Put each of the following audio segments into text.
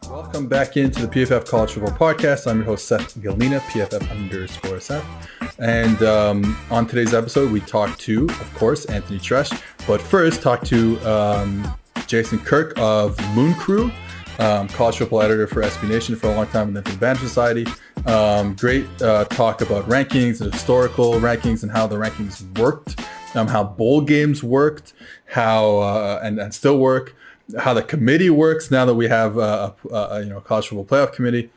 Welcome back into the PFF College Football Podcast. I'm your host, Seth Galina, PFF_Seth. And on today's episode, we talk to, of course, Anthony Treash. But first, talk to Jason Kirk of Moon Crew, college football editor for SB Nation for a long time, and then for the Banter Society. Great talk about rankings and historical rankings and how the rankings worked, how bowl games worked, how and still work, how the committee works now that we have a college football playoff committee.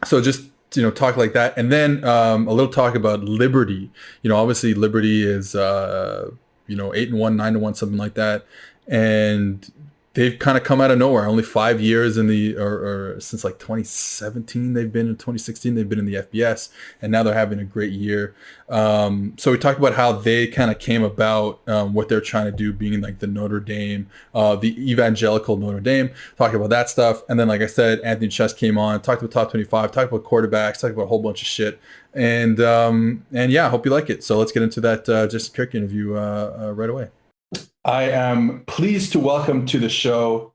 So just talk like that, and then a little talk about Liberty. Obviously Liberty is 8-1, 9-1, something like that, and they've kind of come out of nowhere. Only 5 years in the or since like 2017 they've been in 2016 they've been in the FBS, and now they're having a great year. So we talked about how they kind of came about, what they're trying to do, being like the Notre Dame, the evangelical Notre Dame. Talking about that stuff, and then like I said, Anthony Treash came on, talked about top 25, talked about quarterbacks, talked about a whole bunch of shit, and yeah, I hope you like it. So let's get into that Jason Kirk interview right away. I am pleased to welcome to the show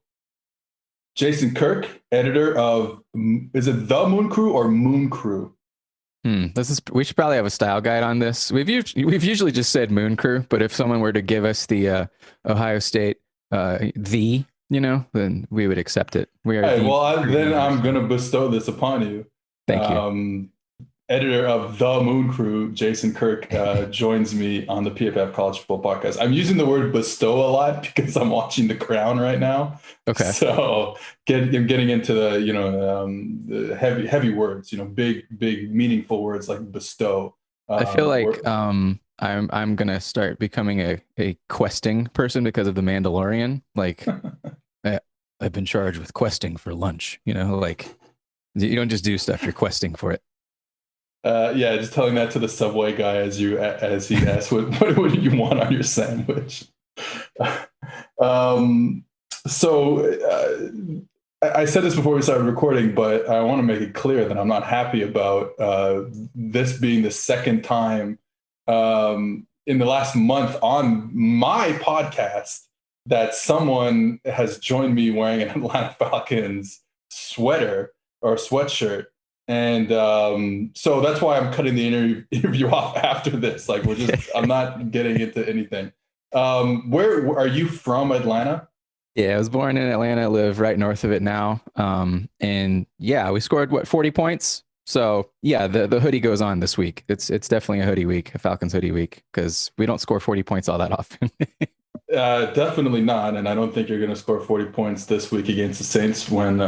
Jason Kirk, editor of, is it The Moon Crew or Moon Crew? We should probably have a style guide on this. We've usually just said Moon Crew, but if someone were to give us the Ohio State then we would accept it. Then I'm going to bestow this upon you. Thank you. Editor of The Moon Crew, Jason Kirk, joins me on the PFF College Football Podcast. I'm using the word bestow a lot because I'm watching The Crown right now. Okay. So I'm getting into the heavy words, big meaningful words like bestow. I feel like I'm gonna start becoming a questing person because of The Mandalorian. Like I've been charged with questing for lunch. Like you don't just do stuff; you're questing for it. Just telling that to the Subway guy as he asks, what do you want on your sandwich? I said this before we started recording, but I want to make it clear that I'm not happy about this being the second time in the last month on my podcast that someone has joined me wearing an Atlanta Falcons sweater or sweatshirt. And so that's why I'm cutting the interview off after this. Like I'm not getting into anything. Where are you from, Atlanta? Yeah, I was born in Atlanta, live right north of it now. And yeah, we scored 40 points. So yeah, the hoodie goes on this week. It's definitely a hoodie week, a Falcons hoodie week, because we don't score 40 points all that often. Definitely not, and I don't think you're going to score 40 points this week against the Saints when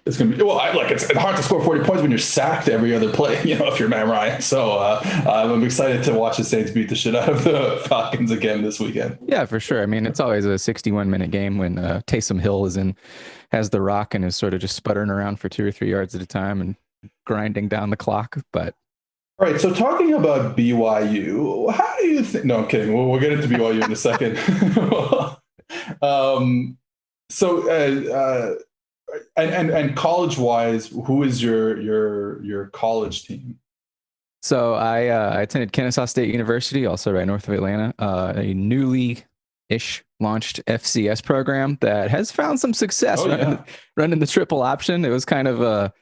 it's going to be. Well, it's hard to score 40 points when you're sacked every other play, if you're Matt Ryan. So I'm excited to watch the Saints beat the shit out of the Falcons again this weekend. Yeah, for sure. I mean, it's always a 61-minute game when Taysom Hill has the rock and is sort of just sputtering around for 2 or 3 yards at a time and grinding down the clock, but. All right, so talking about BYU, how do you think? No, I'm kidding. We'll get into BYU in a second. And college-wise, who is your college team? So I attended Kennesaw State University, also right north of Atlanta, a newly-ish launched FCS program that has found some success running the triple option. It was kind of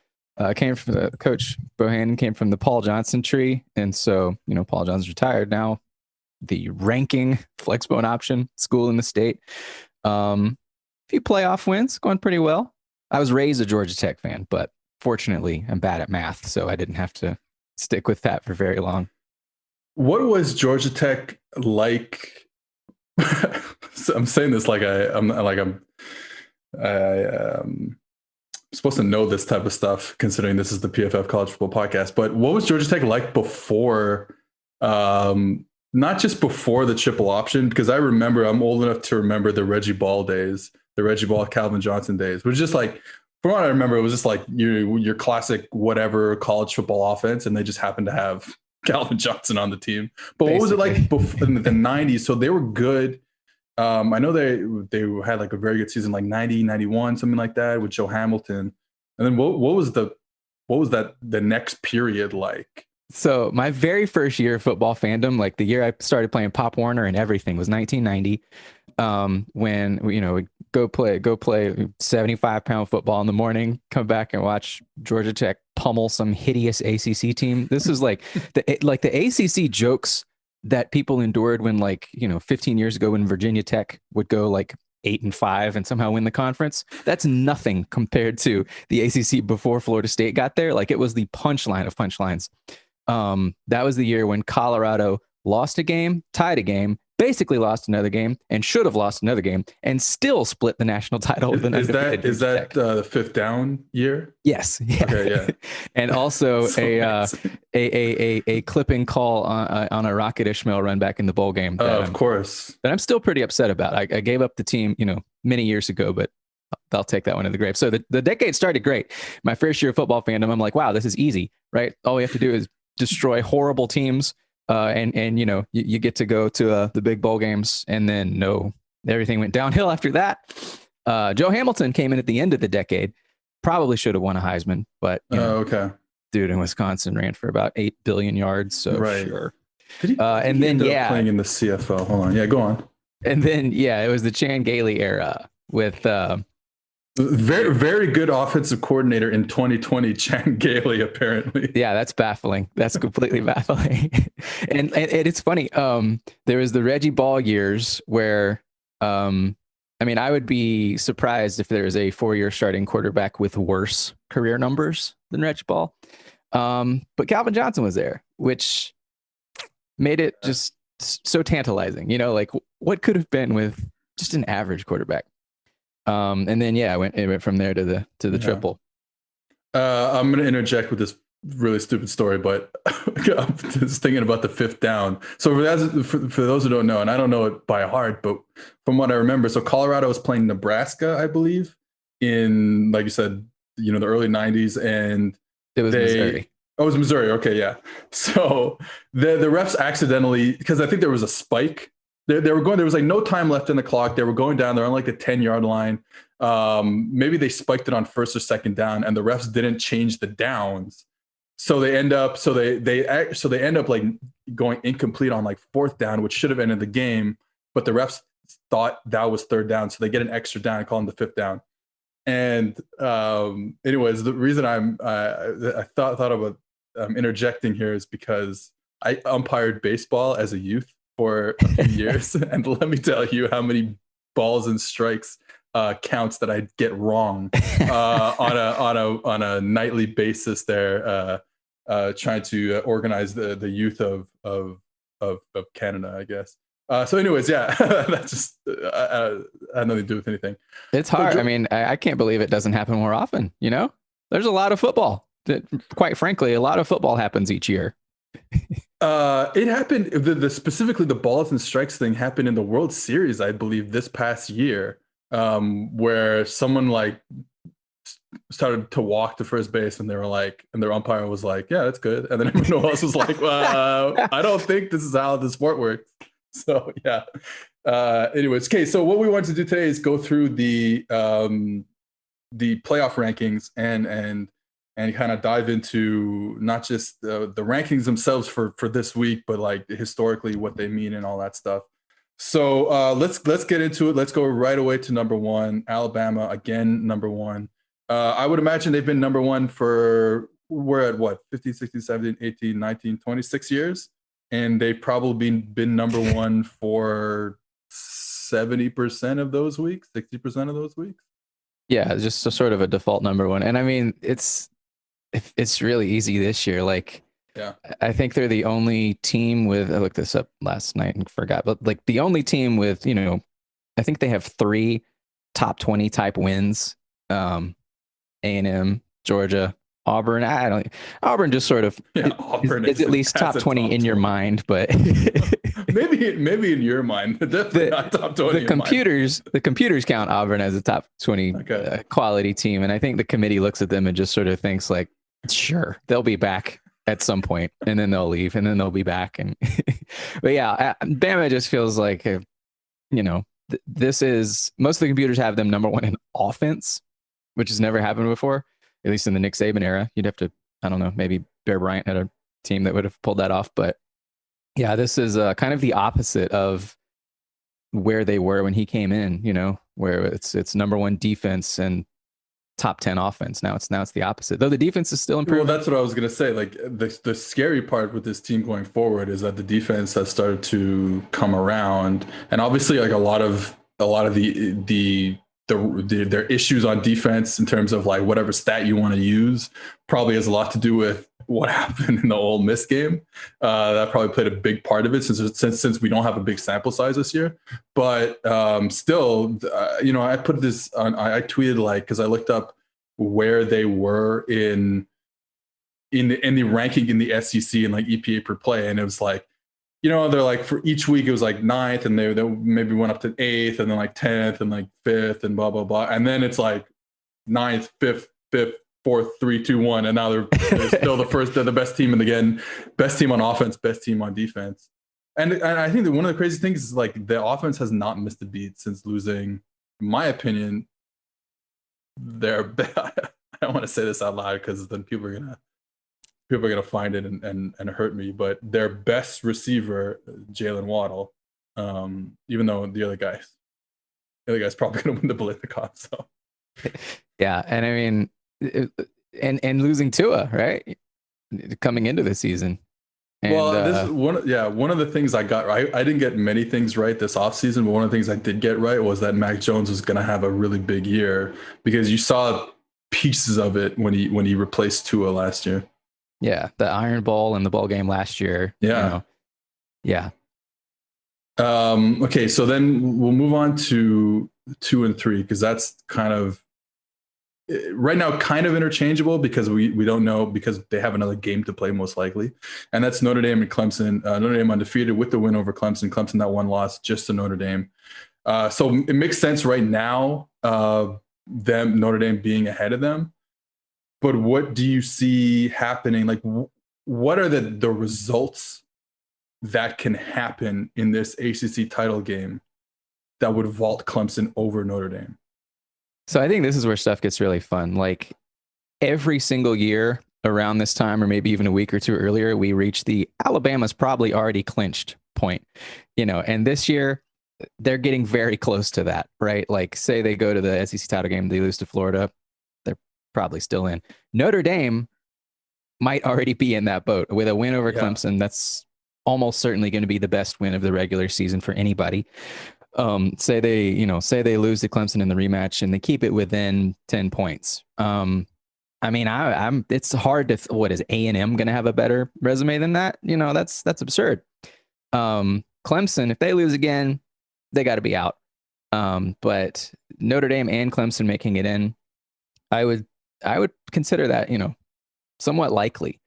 came from Coach Bohannon came from the Paul Johnson tree. And so, Paul Johnson's retired now, the ranking flexbone option school in the state. A few playoff wins going pretty well. I was raised a Georgia Tech fan, but fortunately I'm bad at math, so I didn't have to stick with that for very long. What was Georgia Tech like? So I'm saying this like I'm supposed to know this type of stuff, considering this is the PFF College Football Podcast. But what was Georgia Tech like before, not just before the triple option? Because I'm old enough to remember the Reggie Ball days, the Reggie Ball, Calvin Johnson days. It was just like, from what I remember, it was just like your classic whatever college football offense, and they just happened to have Calvin Johnson on the team. But Basically. What was it like before, in the 90s? So they were good. I know they had like a very good season, like 90, 91, something like that, with Joe Hamilton. And then what was the next period like So my very first year of football fandom, like the year I started playing Pop Warner and everything, was 1990. When we go play 75-pound football in the morning, come back and watch Georgia Tech pummel some hideous ACC team. This is like the ACC jokes that people endured when 15 years ago when Virginia Tech would go like 8-5 and somehow win the conference. That's nothing compared to the ACC before Florida State got there. Like, it was the punchline of punchlines. That was the year when Colorado lost a game, tied a game, basically lost another game, and should have lost another game, and still split the national title with an undefeated Is that the fifth down year? Yes. Yeah. Okay, yeah. And also a clipping call on a Rocket Ishmael run back in the bowl game. Of course. That I'm still pretty upset about. I gave up the team, many years ago, but I'll take that one to the grave. So the decade started great. My first year of football fandom, I'm like, wow, this is easy, right? All we have to do is destroy horrible teams. And you get to go to the big bowl games, and then everything went downhill after that. Joe Hamilton came in at the end of the decade, probably should have won a Heisman, but okay, dude in Wisconsin ran for about 8 billion yards, so right. Sure. Did he, and then playing in the CFL. Hold on, go on. And then it was the Chan Gailey era with very, very good offensive coordinator in 2020, Chan Gailey, apparently. Yeah, that's baffling. That's completely baffling. and it's funny. There was the Reggie Ball years where, I would be surprised if there was a 4-year starting quarterback with worse career numbers than Reggie Ball. But Calvin Johnson was there, which made it just so tantalizing. Like, what could have been with just an average quarterback. And then it went from there to the triple. I'm going to interject with this really stupid story, but I'm just thinking about the fifth down. So for those who don't know, and I don't know it by heart, but from what I remember, so Colorado was playing Nebraska, I believe, in, like you said, the early 90s, and it was Missouri. Oh, it was Missouri. Okay, yeah. So the refs accidentally, because I think there was a spike. They were going, there was like no time left in the clock. They were going down. They're on like the 10-yard line. Maybe they spiked it on first or second down, and the refs didn't change the downs. So they end up like going incomplete on like fourth down, which should have ended the game. But the refs thought that was third down. So they get an extra down and call them the fifth down. And anyways, the reason I thought about interjecting here is because I umpired baseball as a youth for a few years, and let me tell you how many balls and strikes counts that I get wrong on a nightly basis there, trying to organize the youth of Canada, I guess. So anyways, that's just had nothing to do with anything. It's hard. I can't believe it doesn't happen more often. There's a lot of football. Quite frankly, a lot of football happens each year. It happened. Specifically, the balls and strikes thing happened in the World Series, I believe, this past year, where someone like started to walk to first base, and they were like, and their umpire was like, "Yeah, that's good," and then everyone else was like, "Well, I don't think this is how the sport works." So yeah. Anyways, okay. So what we want to do today is go through the playoff rankings and kind of dive into not just the rankings themselves for this week, but like historically what they mean and all that stuff. So let's get into it. Let's go right away to number one, Alabama, again, number one. I would imagine they've been number one we're at what, 15, 16, 17, 18, 19, 26 years. And they've probably been number one for 70% of those weeks, 60% of those weeks. Yeah, just a sort of a default number one. And it's really easy this year. Like, yeah, I think they're the only team with, I looked this up last night and forgot, but like the only team with, I think they have 3 top 20 type wins. A&M, Georgia, Auburn. Auburn just sort of Auburn is at least top 20 in your mind, but maybe in your mind, definitely not top 20. The computers count Auburn as a top 20 quality team, and I think the committee looks at them and just sort of thinks like, sure, they'll be back at some point, and then they'll leave, and then they'll be back, and but yeah, Bama just feels like this is, most of the computers have them number one in offense, which has never happened before. At least in the Nick Saban era. You'd have to, I don't know, maybe Bear Bryant had a team that would have pulled that off. But yeah, this is kind of the opposite of where they were when he came in, where it's number one defense and top 10 offense. Now it's the opposite, though the defense is still improving. Well, that's what I was going to say. Like the scary part with this team going forward is that the defense has started to come around, and obviously like a lot of their issues on defense in terms of like whatever stat you want to use probably has a lot to do with what happened in the Ole Miss game. That probably played a big part of it since we don't have a big sample size this year. But still, I put this on. I tweeted like because I looked up where they were in the ranking in the SEC and like EPA per play, and it was like, they're like for each week it was like 9th, and they maybe went up to 8th, and then like 10th, and like 5th, and blah blah blah, and then it's like 9th, 5th, 4th, 3, 2, 1, and now they're still the first. They're the best team, and again, best team on offense, best team on defense, and I think that one of the crazy things is like the offense has not missed a beat since losing. In my opinion, I don't want to say this out loud because then people are gonna find it and hurt me. But their best receiver, Jalen Waddle, even though the other guy's probably gonna win the Biletnikoff. So yeah, and I mean, and losing Tua, right, coming into the season. And, well, this one of the things I got right. I didn't get many things right this offseason, but one of the things I did get right was that Mac Jones was going to have a really big year because you saw pieces of it when he replaced Tua last year. Yeah, the Iron Bowl and the bowl game last year. Yeah. Yeah. Okay, so then we'll move on to 2 and 3 because that's kind of right now kind of interchangeable because we don't know because they have another game to play most likely, and that's Notre Dame and Clemson. Notre Dame undefeated with the win over Clemson. Clemson that one loss just to Notre Dame. So it makes sense right now Notre Dame being ahead of them. But what do you see happening? Like what are the results that can happen in this ACC title game that would vault Clemson over Notre Dame? So I think this is where stuff gets really fun. Like every single year around this time, or maybe even a week or two earlier, we reach the Alabama's probably already clinched point, and this year they're getting very close to that, right? Like say they go to the SEC title game, they lose to Florida, they're probably still in. Notre Dame might already be in that boat with a win over Clemson. That's almost certainly going to be the best win of the regular season for anybody. Say they lose to Clemson in the rematch and they keep it within 10 points. I mean, it's hard to, what is A&M going to have a better resume than that? That's absurd. Clemson, if they lose again, they got to be out. But Notre Dame and Clemson making it in, I would consider that, somewhat likely.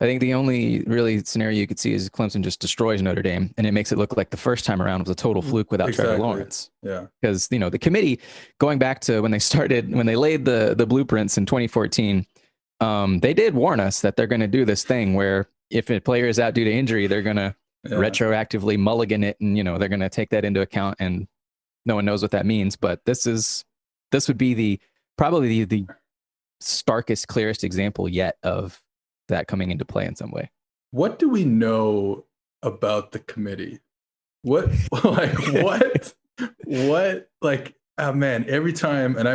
I think the only really scenario you could see is Clemson just destroys Notre Dame and it makes it look like the first time around was a total fluke without Trevor Lawrence. Yeah. Because, the committee, going back to when they laid the blueprints in 2014, they did warn us that they're going to do this thing where if a player is out due to injury, they're going to retroactively mulligan it. And, they're going to take that into account and no one knows what that means. But this would be probably the starkest, clearest example yet of that coming into play in some way. What do we know about the committee? What man, every time, and I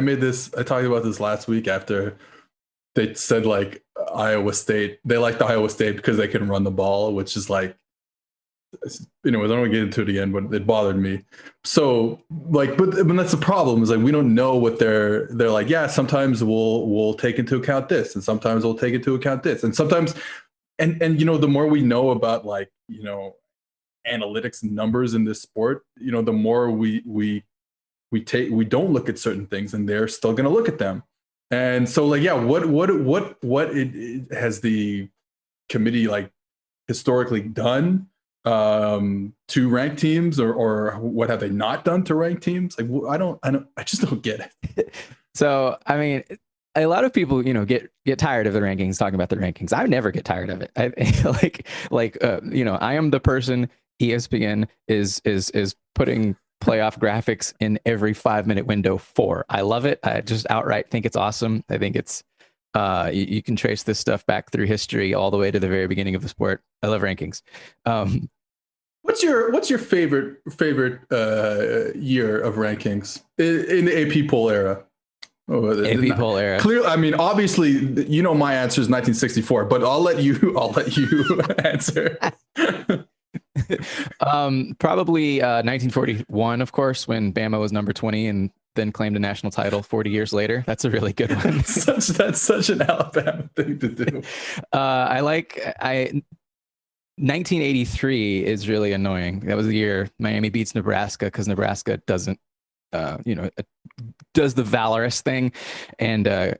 talked about this last week after they said like Iowa State, they liked Iowa State because they can run the ball, which is like, I don't want to get into it again, but it bothered me. So like, but that's the problem is like, we don't know what they're like, yeah, sometimes we'll take into account this and sometimes we'll take into account this. And sometimes, and the more we know about like, analytics numbers in this sport, the more we don't look at certain things and they're still going to look at them. And so like, yeah, what it has the committee like historically done to rank teams or what have they not done to rank teams? Like, I just don't get it. So, I mean, a lot of people, get tired of the rankings, talking about the rankings. I never get tired of it. I am the person ESPN is putting playoff graphics in every 5-minute window for. I love it. I just outright think it's awesome. I think it's You can trace this stuff back through history all the way to the very beginning of the sport. I love rankings. What's your favorite year of rankings in the AP poll era? AP poll era. Clearly, I mean, obviously, you know my answer is 1964, but I'll let you answer. Probably 1941, of course, when Bama was number 20 and then claimed a national title 40 years later. That's a really good one. That's such an Alabama thing to do. 1983 is really annoying. That was the year Miami beats Nebraska because Nebraska doesn't, does the valorous thing and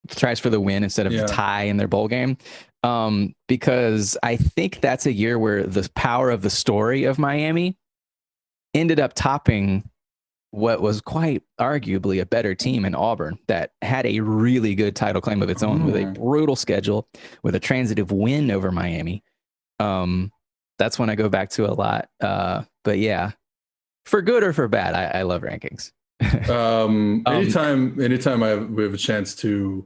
tries for the win instead of the tie in their bowl game. Because I think that's a year where the power of the story of Miami ended up topping what was quite arguably a better team in Auburn that had a really good title claim of its own with a brutal schedule, with a transitive win over Miami. That's when I go back to a lot. But yeah, for good or for bad, I love rankings. Anytime we have a chance to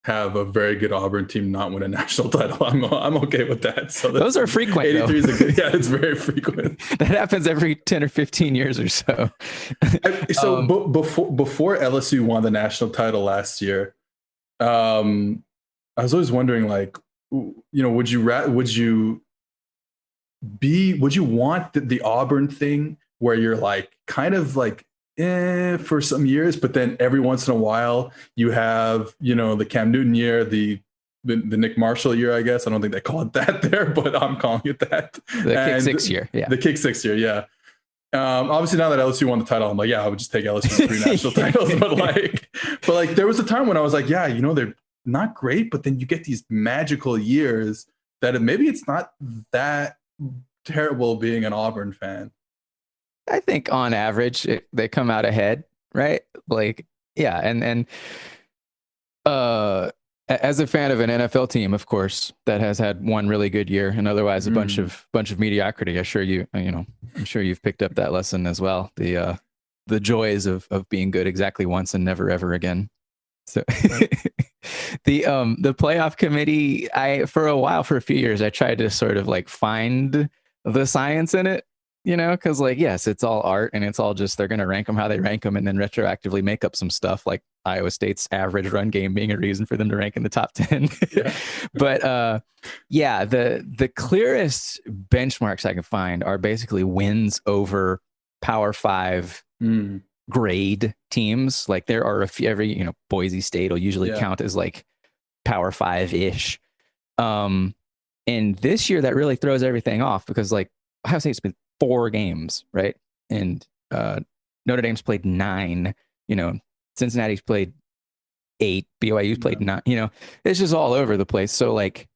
have a very good Auburn team not win a national title, I'm okay with that. So those are frequent. 83 is a good, yeah, it's very frequent. That happens every 10 or 15 years or so. Before LSU won the national title last year, I was always wondering, like, would you want the Auburn thing where you're like kind of like for some years, but then every once in a while you have, the Cam Newton year, the Nick Marshall year, I guess. I don't think they call it that there, but I'm calling it that. The kick six year. Yeah. The kick 6 year. Yeah. Obviously now that LSU won the title, I'm like, yeah, I would just take LSU 3 national titles. But like there was a time when I was like, yeah, they're not great, but then you get these magical years that maybe it's not that terrible being an Auburn fan. I think on average they come out ahead, right? Like, yeah, and as a fan of an NFL team, of course, that has had one really good year and otherwise a bunch of mediocrity. I'm sure you've picked up that lesson as well. The joys of being good exactly once and never ever again. So the playoff committee, for a few years, I tried to sort of like find the science in it, because like, yes, it's all art and it's all just, they're going to rank them how they rank them and then retroactively make up some stuff like Iowa State's average run game being a reason for them to rank in the top 10. Yeah. But the clearest benchmarks I can find are basically wins over Power 5 grade teams. Like there are a few, Boise State will usually count as like Power 5-ish. And this year that really throws everything off because like Ohio State's been 4 games, right? And Notre Dame's played 9, Cincinnati's played 8, BYU's played 9, it's just all over the place. So like,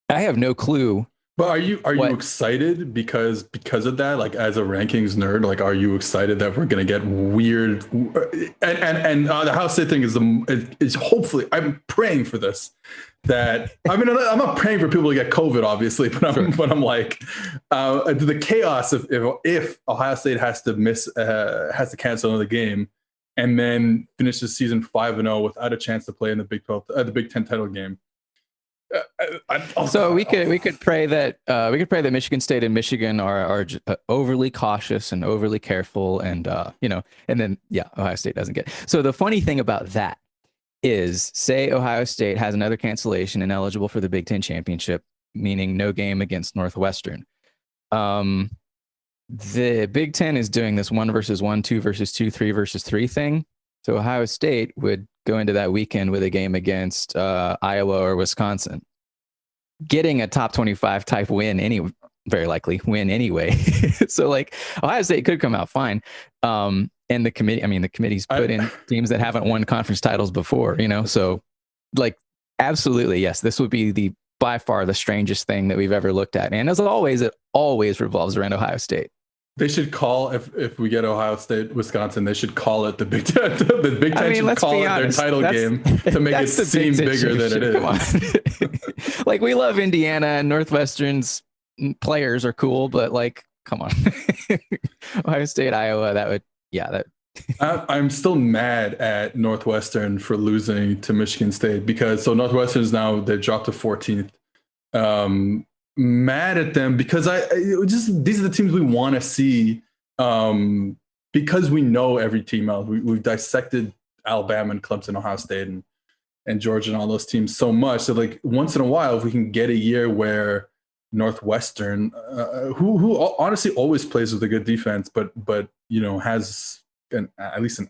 I have no clue. But are you excited because of that? Like as a rankings nerd, like are you excited that we're gonna get weird? And the Ohio State thing is hopefully, I'm praying for this. That I'm not praying for people to get COVID, obviously, but I'm like the chaos if Ohio State has to cancel another game and then finish the season 5-0 without a chance to play in the Big 10 title game. So we could pray that Michigan State and Michigan are overly cautious and overly careful, and and then Ohio State doesn't get it. So the funny thing about that is, say Ohio State has another cancellation and eligible for the Big Ten championship, meaning no game against Northwestern. The Big Ten is doing this 1 versus 1, 2 versus 2, 3 versus 3 thing. So Ohio State would go into that weekend with a game against Iowa or Wisconsin, getting a top 25 type win very likely win anyway. So like Ohio State could come out fine. And the committee's put in teams that haven't won conference titles before, so like, absolutely. Yes. This would be by far the strangest thing that we've ever looked at. And as always, it always revolves around Ohio State. They should call, if we get Ohio State, Wisconsin, they should call it the Big Ten. The Big Ten should call it their title game to make it seem bigger than it is. Come on. Like, we love Indiana and Northwestern's players are cool, but like, come on. Ohio State, Iowa, that I'm still mad at Northwestern for losing to Michigan State because Northwestern is now they dropped to 14th. Mad at them because these are the teams we want to see because we know every team out. We've dissected Alabama and Clemson, Ohio State, and Georgia and all those teams so much that like once in a while, if we can get a year where Northwestern, who honestly always plays with a good defense, but has at least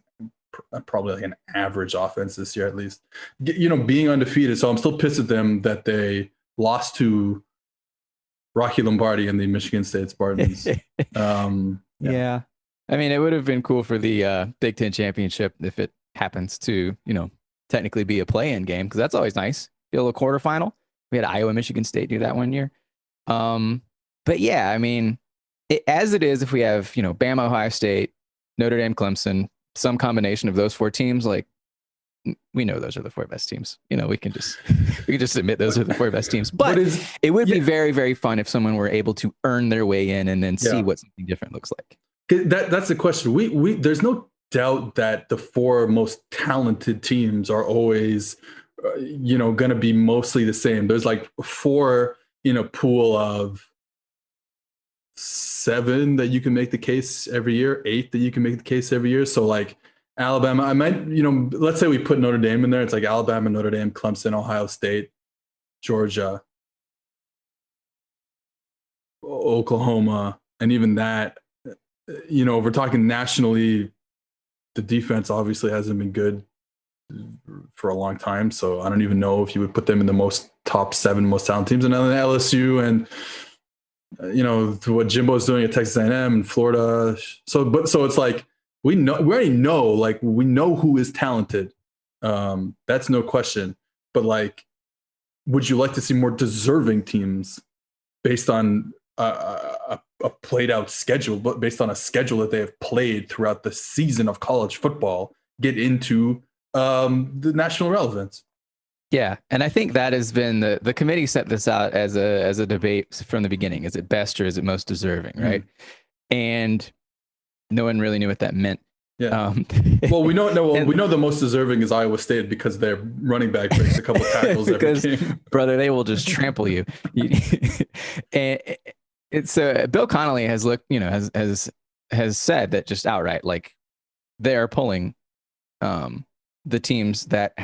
probably like an average offense this year at least, being undefeated. So I'm still pissed at them that they lost to Rocky Lombardi and the Michigan State Spartans. Yeah. I mean, it would have been cool for the Big Ten championship if it happens to, technically be a play-in game, because that's always nice. Be a little quarterfinal. We had Iowa, Michigan State do that one year. But yeah, I mean, as it is, if we have, Bama, Ohio State, Notre Dame, Clemson, some combination of those four teams, like we know those are the four best teams. We can just admit those are the four best teams. But it would be very, very fun if someone were able to earn their way in and then see what something different looks like. That's the question. We there's no doubt that the four most talented teams are always, going to be mostly the same. There's like four in a pool of 7 that you can make the case every year, 8 that you can make the case every year. So like Alabama, I might, let's say we put Notre Dame in there. It's like Alabama, Notre Dame, Clemson, Ohio State, Georgia, Oklahoma, and even that, if we're talking nationally, the defense obviously hasn't been good for a long time. So I don't even know if you would put them in the top 7 most talented teams. And then LSU and, what Jimbo's doing at Texas A&M and Florida. So it's like, we already know, like we know who is talented. That's no question. But like, would you like to see more deserving teams based on a played out schedule, but based on a schedule that they have played throughout the season of college football, get into the national relevance? Yeah, and I think that has been the committee set this out as a debate from the beginning. Is it best or is it most deserving, right? And no one really knew what that meant. Yeah. Well, we know the most deserving is Iowa State because their running back breaks a couple tackles every game. Brother, they will just trample you. And it's Bill Connolly has has said that just outright, like they are pulling the teams that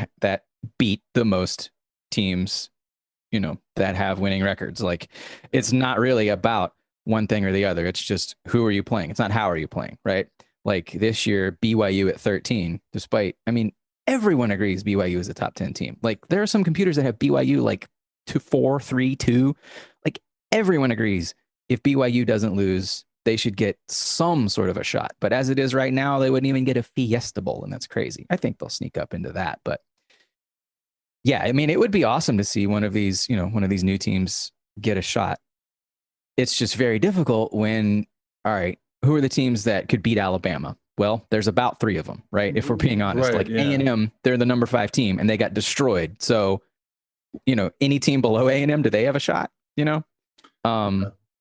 beat the most teams, that have winning records. Like it's not really about one thing or the other. It's just who are you playing? It's not how are you playing, right? Like this year, BYU at 13, despite, everyone agrees BYU is a top 10 team. Like there are some computers that have BYU like 2-4, 3-2. Like everyone agrees if BYU doesn't lose, they should get some sort of a shot. But as it is right now, they wouldn't even get a Fiesta Bowl, and that's crazy. I think they'll sneak up into that. But yeah, it would be awesome to see one of these new teams get a shot. It's just very difficult when, all right, who are the teams that could beat Alabama? Well, there's about 3 of them, right? If we're being honest, right, like A&M, they're the number 5 team and they got destroyed. So, any team below A&M, do they have a shot?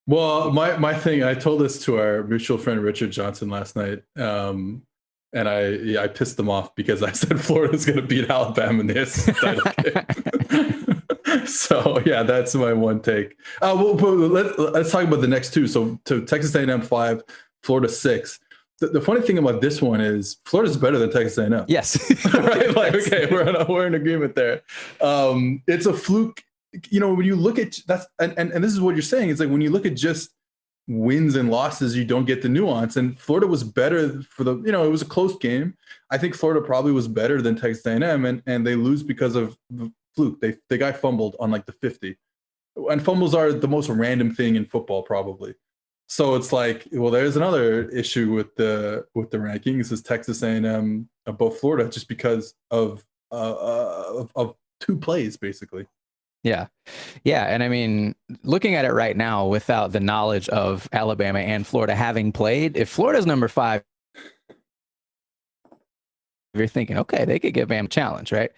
Well, my thing, I told this to our mutual friend Richard Johnson last night, and I pissed them off because I said Florida's going to beat Alabama in this title game. So yeah, that's my one take. Let's talk about the next 2. So Texas A&M 5, Florida 6. The funny thing about this one is Florida's better than Texas A&M. Yes, right. Like okay, we're in agreement there. It's a fluke. When you look at that's and this is what you're saying. It's like when you look at just wins and losses, you don't get the nuance. And Florida was better for it was a close game. I think Florida probably was better than Texas A&M, and they lose because of the fluke. The guy fumbled on like the 50, and fumbles are the most random thing in football probably. So it's like, well, there's another issue with the rankings is Texas A&M above Florida just because of 2 plays basically. Yeah. And looking at it right now without the knowledge of Alabama and Florida having played, if Florida's number 5, you're thinking, okay, they could give Bama a challenge, right?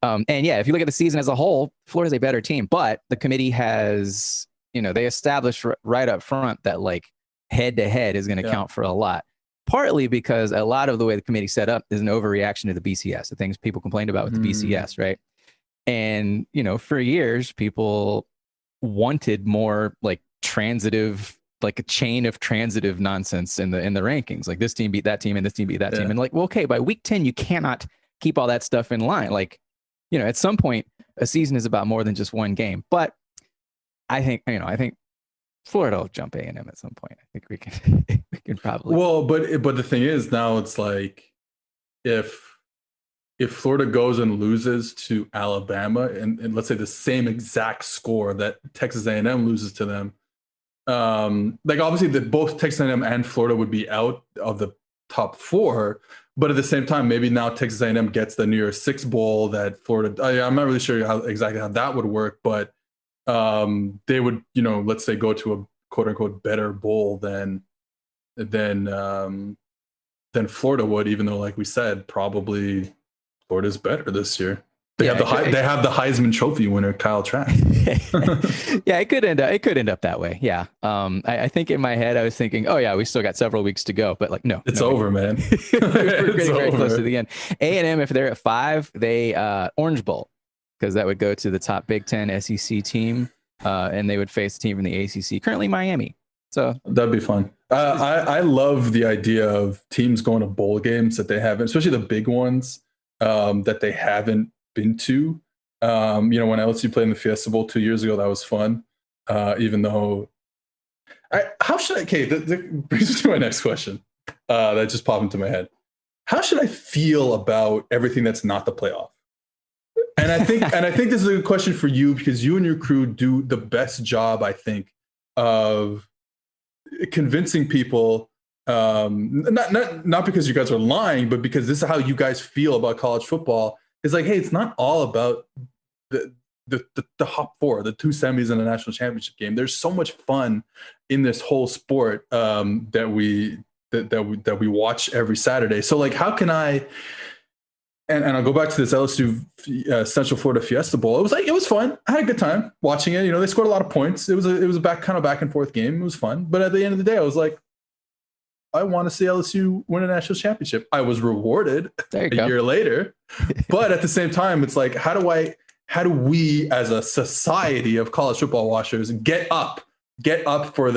And yeah, if you look at the season as a whole, Florida's a better team, but the committee has, they established right up front that like head to head is going to count for a lot. partly because a lot of the way the committee set up is an overreaction to the BCS, the things people complained about with the BCS, right? And, for years, people wanted more like transitive, like a chain of transitive nonsense in the rankings. Like this team beat that team and this team beat that team. And like, well, okay, by week 10, you cannot keep all that stuff in line. Like, at some point, a season is about more than just one game. But I think Florida will jump A&M at some point. I think we can probably. Well, but the thing is now it's like if Florida goes and loses to Alabama and let's say the same exact score that Texas A&M loses to them, like obviously both Texas A&M and Florida would be out of the top 4, but at the same time, maybe now Texas A&M gets the New Year's Six Bowl that Florida. I'm not really sure exactly how that would work, but they would, let's say go to a quote unquote better bowl than Florida would, even though, like we said, probably Florida's better this year. They have the Heisman Trophy winner, Kyle Trask. Yeah, it could end up that way. Yeah. I think in my head I was thinking, oh yeah, we still got several weeks to go, but like no, it's over, man. We're getting very close to the end. A&M, if they're at 5, they Orange Bowl, because that would go to the top Big Ten SEC team, and they would face a team from the ACC, currently Miami. So that'd be fun. I love the idea of teams going to bowl games that they haven't, especially the big ones that they haven't been to. When LSU played in the Fiesta Bowl 2 years ago, that was fun. Even though, that brings me to my next question that just popped into my head. How should I feel about everything that's not the playoff? And I think this is a good question for you, because you and your crew do the best job, I think, of convincing people, not because you guys are lying, but because this is how you guys feel about college football. It's like, hey, it's not all about the top 4, the 2 semis and the national championship game. There's so much fun in this whole sport that we watch every Saturday. So like, how can I? And I'll go back to this LSU Central Florida Fiesta Bowl. It was fun. I had a good time watching it. They scored a lot of points. It was a back and forth game. It was fun. But at the end of the day, I was like, I want to see LSU win a national championship. I was rewarded a year later. But at the same time, it's like, how do we as a society of college football watchers get up for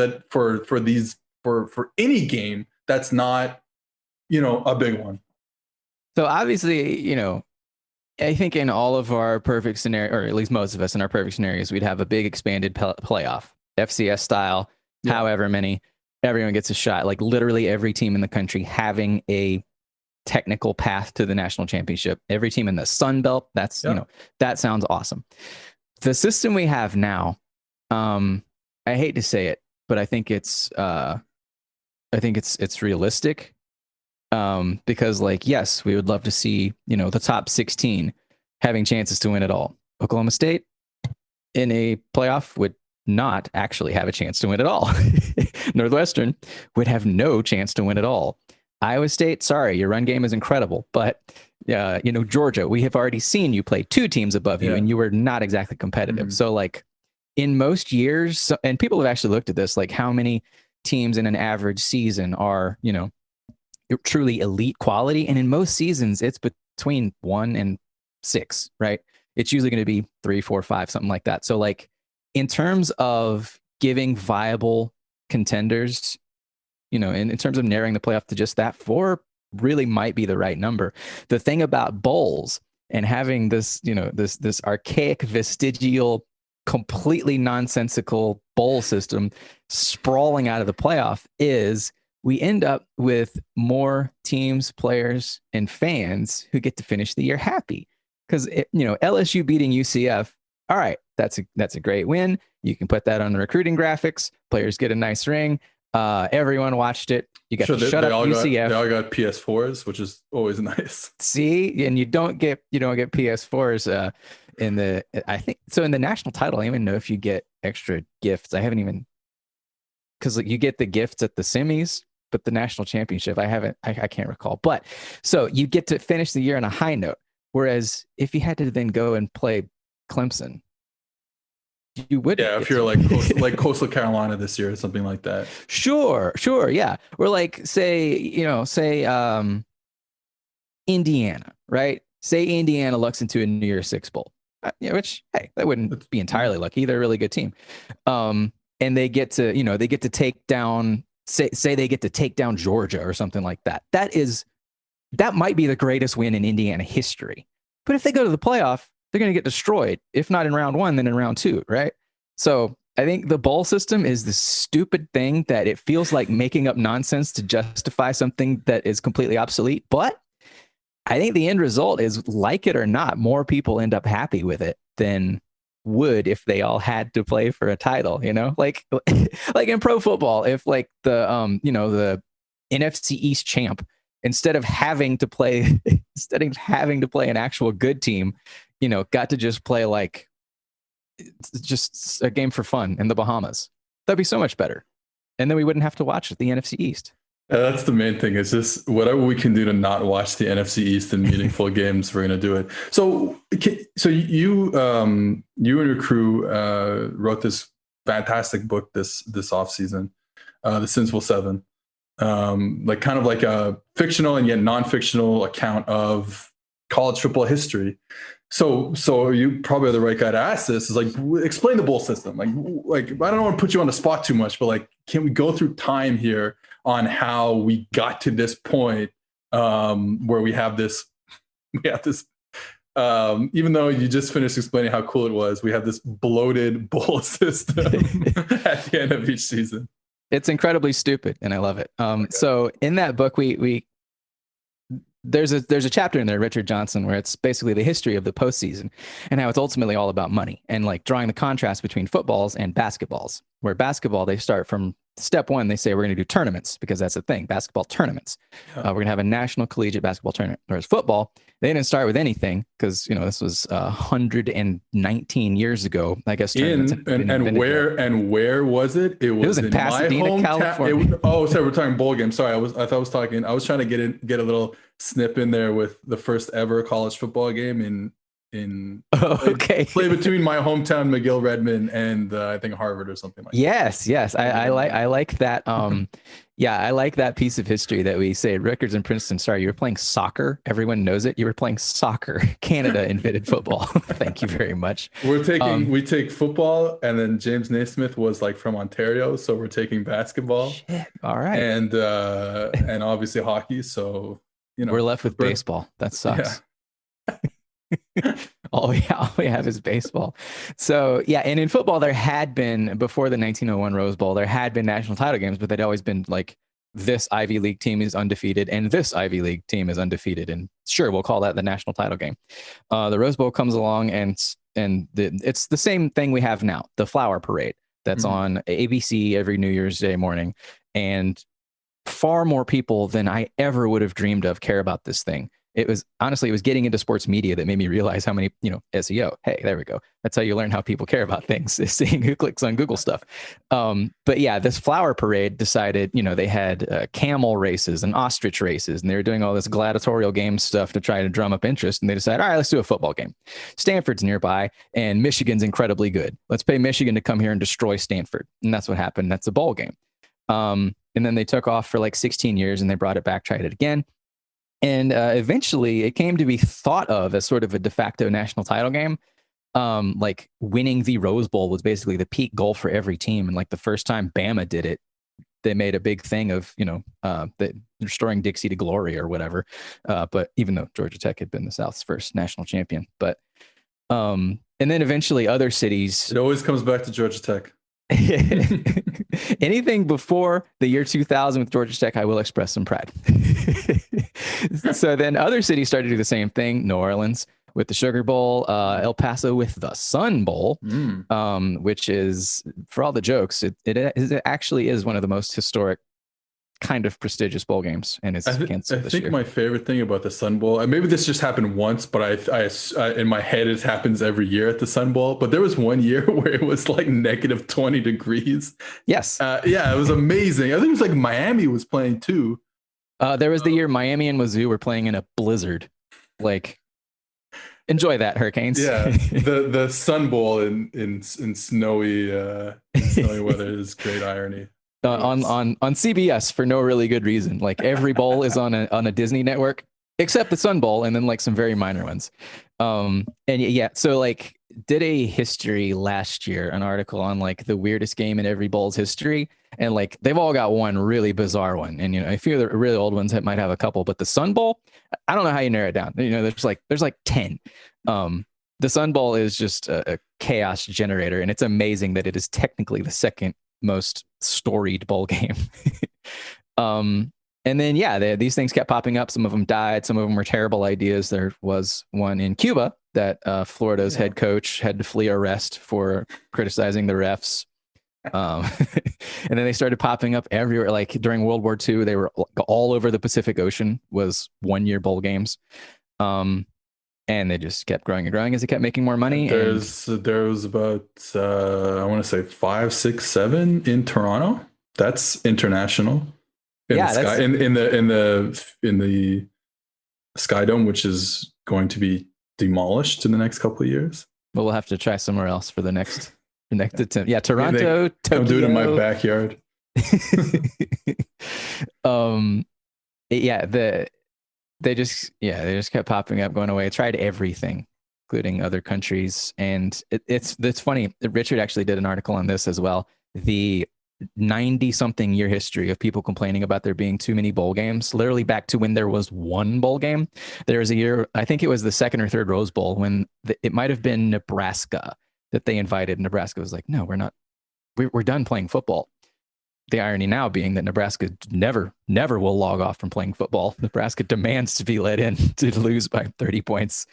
any game that's not, a big one? So obviously, I think in all of our perfect scenario, or at least most of us in our perfect scenarios, we'd have a big expanded playoff, FCS style, however many. Everyone gets a shot, like literally every team in the country having a technical path to the national championship. Every team in the Sun Belt, that sounds awesome. The system we have now, I hate to say it, but I think it's realistic. Because yes, we would love to see, the top 16 having chances to win it all. Oklahoma State in a playoff would not actually have a chance to win it all. Northwestern would have no chance to win it all. Iowa State, sorry, your run game is incredible, but Georgia, we have already seen you play 2 teams above you, and you were not exactly competitive. Mm-hmm. So like in most years, and people have actually looked at this, like how many teams in an average season are, truly elite quality. And in most seasons, it's between 1 and 6, right? It's usually going to be 3, 4, 5, something like that. So like in terms of giving viable contenders, in terms of narrowing the playoff to just that, 4 really might be the right number. The thing about bowls and having this, this archaic, vestigial, completely nonsensical bowl system sprawling out of the playoff is we end up with more teams, players, and fans who get to finish the year happy. Because LSU beating UCF, all right, that's a great win. You can put that on the recruiting graphics. Players get a nice ring. Everyone watched it. You got to shut up UCF. They all got PS4s, which is always nice. See, and you don't get PS4s in the. I think so in the national title. I don't even know if you get extra gifts. I haven't even, because you get the gifts at the semis. But the national championship, I can't recall. But so you get to finish the year on a high note. Whereas if you had to then go and play Clemson, you wouldn't. Yeah, if get you're to. like Coastal Carolina this year or something like that. Sure, yeah. We're like, say Indiana, right? Say Indiana lucks into a New Year's Six bowl, which, hey, that wouldn't be entirely lucky. They're a really good team. And they get to, they get to take down, say they get to take down Georgia or something like that. That might be the greatest win in Indiana history. But if they go to the playoff, they're going to get destroyed. If not in round 1, then in round 2, right? So I think the bowl system is the stupid thing that it feels like making up nonsense to justify something that is completely obsolete. But I think the end result is, like it or not, more people end up happy with it than would if they all had to play for a title, like in pro football, if like the NFC East champ, instead of having to play an actual good team, got to just play like just a game for fun in the Bahamas, that'd be so much better. And then we wouldn't have to watch the NFC East. That's the main thing. It's just whatever we can do to not watch the NFC East in meaningful games, we're going to do it. So you and your crew wrote this fantastic book this offseason, The Sinful Seven, like kind of like a fictional and yet non-fictional account of college football history. So you probably are the right guy to ask this. Is like, explain the bowl system. Like I don't want to put you on the spot too much, but like, can we go through time here on how we got to this point where we have this, even though you just finished explaining how cool it was, we have this bloated bowl system at the end of each season. It's incredibly stupid, and I love it. So in that book, there's a chapter in there, Richard Johnson, where it's basically the history of the postseason and how it's ultimately all about money, and like drawing the contrast between footballs and basketballs, where basketball, they start from step 1. They say, we're going to do tournaments because that's the thing, basketball tournaments. We're going to have a national collegiate basketball tournament. Whereas football, they didn't start with anything because, this was 119 years ago, I guess. And where was it? It was in Pasadena, California. Sorry, we're talking bowl game. Sorry, I was trying to get a little snip in there with the first ever college football game play between my hometown McGill Redmond and I think Harvard or something like that. Yes. I like that. I like that piece of history that we say Rutgers and Princeton. Sorry, you were playing soccer. Everyone knows it. You were playing soccer. Canada invented football. Thank you very much. We take football, and then James Naismith was like from Ontario, so we're taking basketball. Shit. All right. And obviously hockey. So we're left with baseball. That sucks. Yeah. all we have is baseball. So yeah, and in football, there had been, before the 1901 Rose Bowl, there had been national title games, but they'd always been like, this Ivy League team is undefeated and this Ivy League team is undefeated, and sure, we'll call that the national title game. The Rose Bowl comes along, and it's the same thing we have now, the flower parade that's on ABC every New Year's Day morning, and far more people than I ever would have dreamed of care about this thing. It was getting into sports media that made me realize how many, SEO. Hey, there we go. That's how you learn how people care about things, is seeing who clicks on Google stuff. But yeah, this flower parade decided, they had camel races and ostrich races, and they were doing all this gladiatorial game stuff to try to drum up interest. And they decided, all right, let's do a football game. Stanford's nearby and Michigan's incredibly good. Let's pay Michigan to come here and destroy Stanford. And that's what happened. That's a bowl game. And then they took off for like 16 years and they brought it back, tried it again. And eventually it came to be thought of as sort of a de facto national title game. Like winning the Rose Bowl was basically the peak goal for every team. And like the first time Bama did it, they made a big thing of, restoring Dixie to glory or whatever. But even though Georgia Tech had been the South's first national champion, and then eventually other cities. It always comes back to Georgia Tech. Anything before the year 2000 with Georgia Tech, I will express some pride. So then other cities started to do the same thing. New Orleans with the Sugar Bowl, El Paso with the Sun Bowl, which is, for all the jokes, it actually is one of the most historic, kind of prestigious bowl games, and it's canceled this year. I think my favorite thing about the Sun Bowl, and maybe this just happened once, but I in my head it happens every year at the Sun Bowl. But there was one year where it was like negative 20 degrees. Yes. Yeah, it was amazing. I think it was like Miami was playing too. There was the year Miami and Mizzou were playing in a blizzard. Like, Enjoy that, Hurricanes. Yeah, the Sun Bowl in snowy weather is great irony. On CBS for no really good reason. Like every bowl is on a Disney network except the Sun Bowl, and then like some very minor ones. And yeah, so like did a history last year, an article on like the weirdest game in every bowl's history, and like they've all got one really bizarre one, and a few of the really old ones that might have a couple, but the Sun Bowl, I don't know how you narrow it down. There's like 10. The Sun Bowl is just a chaos generator, and it's amazing that it is technically the second most storied bowl game. And then, yeah, these things kept popping up. Some of them died. Some of them were terrible ideas. There was one in Cuba that Florida's head coach had to flee arrest for criticizing the refs. And then they started popping up everywhere. Like during World War II, they were all over the Pacific Ocean was 1-year bowl games. And they just kept growing and growing as they kept making more money. There was about, I want to say 5, 6, 7 in Toronto. That's international. In the Sky Dome, which is going to be demolished in the next couple of years. But we'll have to try somewhere else for the next attempt. Yeah, Toronto, Tokyo. I'm doing it in my backyard. They just kept popping up, going away. Tried everything, including other countries, and it's funny. Richard actually did an article on this as well. The 90-something year history of people complaining about there being too many bowl games, literally back to when there was one bowl game. There was a year, I think it was the second or third Rose Bowl, when it might have been Nebraska that they invited. Nebraska was like, no, we're not. We're done playing football. The irony now being that Nebraska never will log off from playing football. Nebraska demands to be let in to lose by 30 points.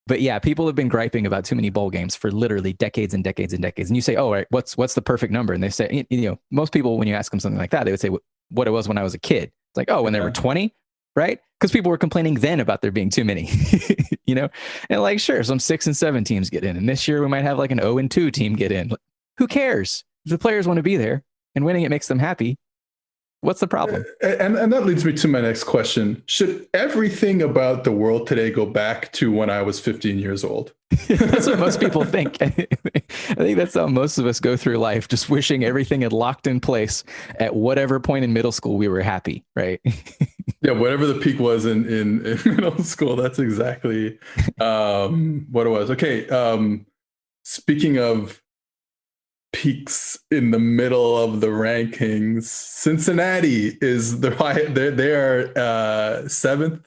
But yeah, people have been griping about too many bowl games for literally decades and decades and decades. And you say, oh, right, what's the perfect number? And they say, most people, when you ask them something like that, they would say what it was when I was a kid. It's like, oh, when there were 20, right? Because people were complaining then about there being too many, and like, sure, some 6 and 7 teams get in. And this year we might have like an 0 and 2 team get in. Who cares? If the players want to be there and winning it makes them happy, what's the problem? And that leads me to my next question. Should everything about the world today go back to when I was 15 years old? That's what most people think. I think that's how most of us go through life, just wishing everything had locked in place at whatever point in middle school we were happy, right? Yeah, whatever the peak was in middle school, that's exactly what it was. Okay, speaking of peaks in the middle of the rankings, Cincinnati is they are 7th.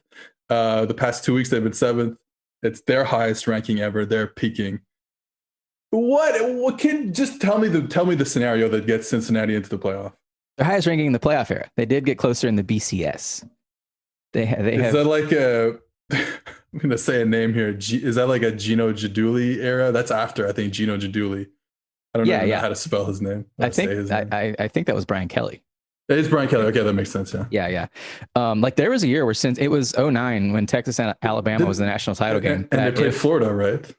The past 2 weeks they've been 7th. It's their highest ranking ever. They're peaking. What can just tell me the scenario that gets Cincinnati into the playoff? The highest ranking in the playoff era. They did get closer in the BCS. They have. That like a? I'm gonna say a name here. Is that like a Gino Giudice era? That's after, I think, Gino Giudice. I don't know how to spell his name. I think that was Brian Kelly. It is Brian Kelly. Okay, that makes sense. Yeah. Like there was a year where since it was 2009 when Texas and Alabama was the national title game. And they played Florida, right?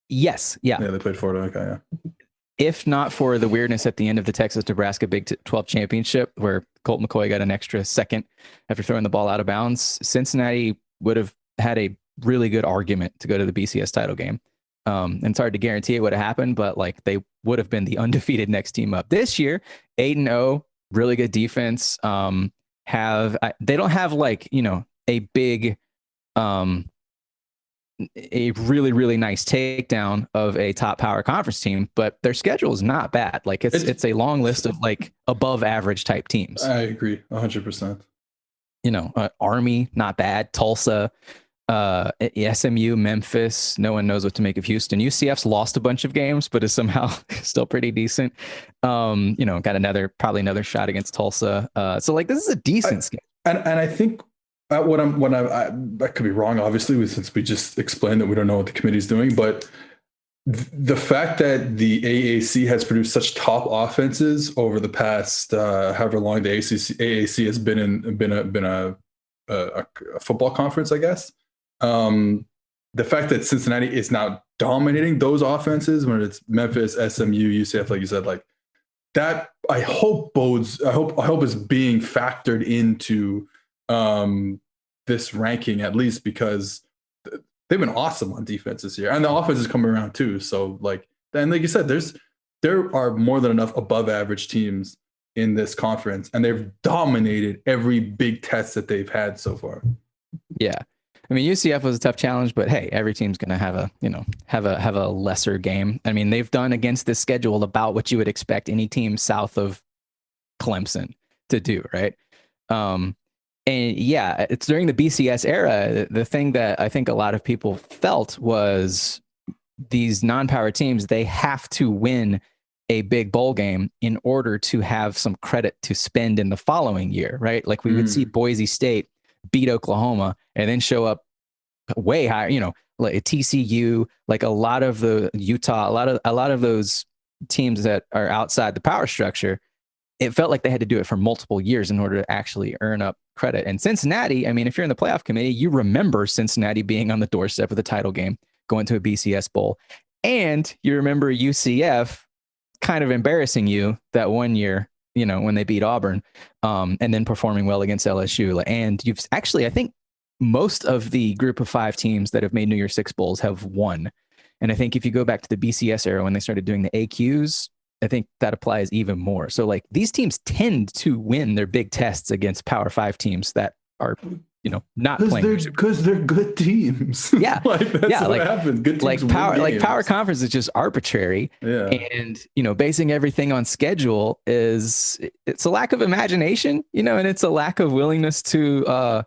Yes. Yeah. Yeah, they played Florida. Okay, yeah. If not for the weirdness at the end of the Texas-Nebraska Big 12 championship, where Colt McCoy got an extra second after throwing the ball out of bounds, Cincinnati would have had a really good argument to go to the BCS title game. And it's hard to guarantee it would have happened, but like they would have been the undefeated next team up. This year, 8-0, really good defense. They don't have like, a big, a really, really nice takedown of a top power conference team, but their schedule is not bad. Like it's a long list of like above average type teams. I agree 100%. Army, not bad. Tulsa, SMU, Memphis, no one knows what to make of Houston. UCF's lost a bunch of games, but is somehow still pretty decent. Got probably another shot against Tulsa. So like this is a decent schedule. And I think I could be wrong, obviously, since we just explained that we don't know what the committee's doing, but the fact that the AAC has produced such top offenses over the past however long the AAC has been a football conference, I guess. The fact that Cincinnati is now dominating those offenses, when it's Memphis, SMU, UCF, like you said, like that, I hope is being factored into this ranking, at least, because they've been awesome on defense this year, and the offense is coming around too. So like, and like you said, there are more than enough above average teams in this conference, and they've dominated every big test that they've had so far. Yeah. I mean, UCF was a tough challenge, but hey, every team's going to have a lesser game. I mean, they've done against this schedule about what you would expect any team south of Clemson to do, right? And yeah, it's during the BCS era. The thing that I think a lot of people felt was these non-power teams, they have to win a big bowl game in order to have some credit to spend in the following year, right? Like we would see Boise State beat Oklahoma and then show up way higher, like TCU, like a lot of the Utah, a lot of those teams that are outside the power structure. It felt like they had to do it for multiple years in order to actually earn up credit. And Cincinnati, I mean, if you're in the playoff committee, you remember Cincinnati being on the doorstep of the title game, going to a BCS bowl, and you remember UCF kind of embarrassing you that one year, when they beat Auburn, and then performing well against LSU. And you've actually, I think most of the group of 5 teams that have made New Year's Six bowls have won. And I think if you go back to the BCS era when they started doing the AQs, I think that applies even more. So like these teams tend to win their big tests against Power 5 teams that are, not playing because they're good teams. Yeah. That's what happens. Good teams power conference is just arbitrary. Yeah. And, basing everything on schedule it's a lack of imagination, and it's a lack of willingness to,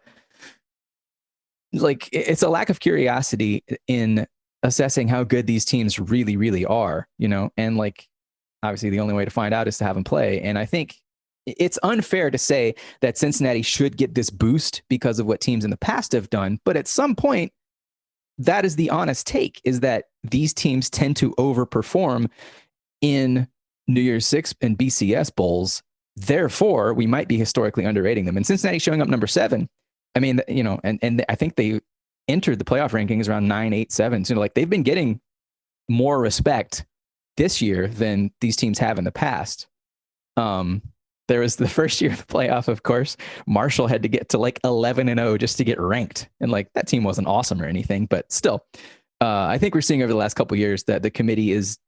it's a lack of curiosity in assessing how good these teams really, really are, and like, obviously the only way to find out is to have them play. And I think it's unfair to say that Cincinnati should get this boost because of what teams in the past have done. But at some point, that is the honest take, is that these teams tend to overperform in New Year's Six and BCS bowls. Therefore, we might be historically underrating them. And Cincinnati showing up number 7, I mean, and I think they entered the playoff rankings around 9, 8, 7. So like they've been getting more respect this year than these teams have in the past. There was the first year of the playoff, of course, Marshall had to get to like 11-0 just to get ranked. And like that team wasn't awesome or anything, but still, I think we're seeing over the last couple of years that the committee is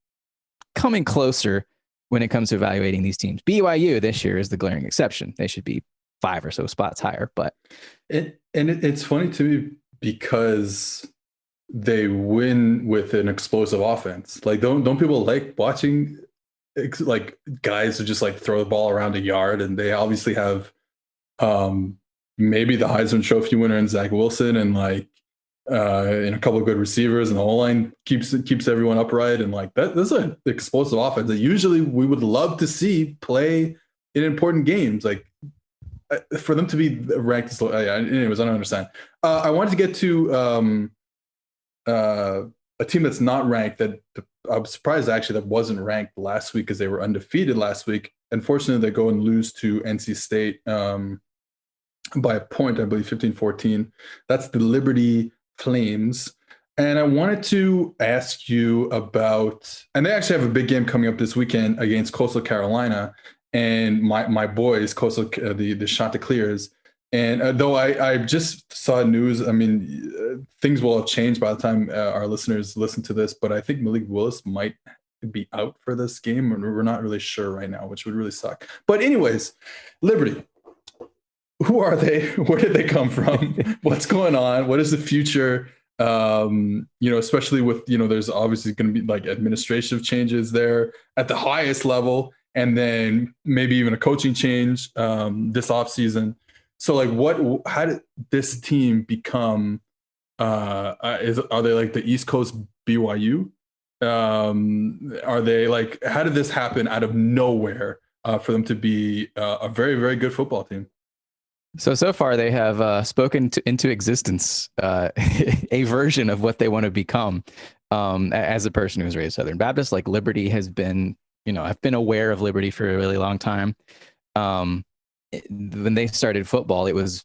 coming closer when it comes to evaluating these teams. BYU this year is the glaring exception. They should be 5 or so spots higher, but it's funny to me because they win with an explosive offense. Like, don't people like watching like guys who just like throw the ball around a yard? And they obviously have maybe the Heisman Trophy winner in Zach Wilson, and like and a couple of good receivers, and the O-line keeps everyone upright. And like that's an explosive offense that usually we would love to see play in important games. Like for them to be ranked. Anyways, I don't understand. I wanted to get to a team that's not ranked, that I'm surprised actually that wasn't ranked last week because they were undefeated last week. Unfortunately, they go and lose to NC State by a point, I believe 15-14. That's the Liberty Flames. And I wanted to ask you about, and they actually have a big game coming up this weekend against Coastal Carolina, and my boys, Coastal, the Chanticleers. And though I just saw news, I mean, things will have changed by the time our listeners listen to this, but I think Malik Willis might be out for this game, and we're not really sure right now, which would really suck. But anyways, Liberty, who are they? Where did they come from? What's going on? What is the future? Especially with, there's obviously going to be like administrative changes there at the highest level, and then maybe even a coaching change this offseason. So like how did this team become, are they like the East Coast BYU? Are they like, how did this happen out of nowhere for them to be a very, very good football team? So far they have spoken into existence a version of what they want to become. As a person who's raised Southern Baptist, like Liberty has been, I've been aware of Liberty for a really long time. When they started football, it was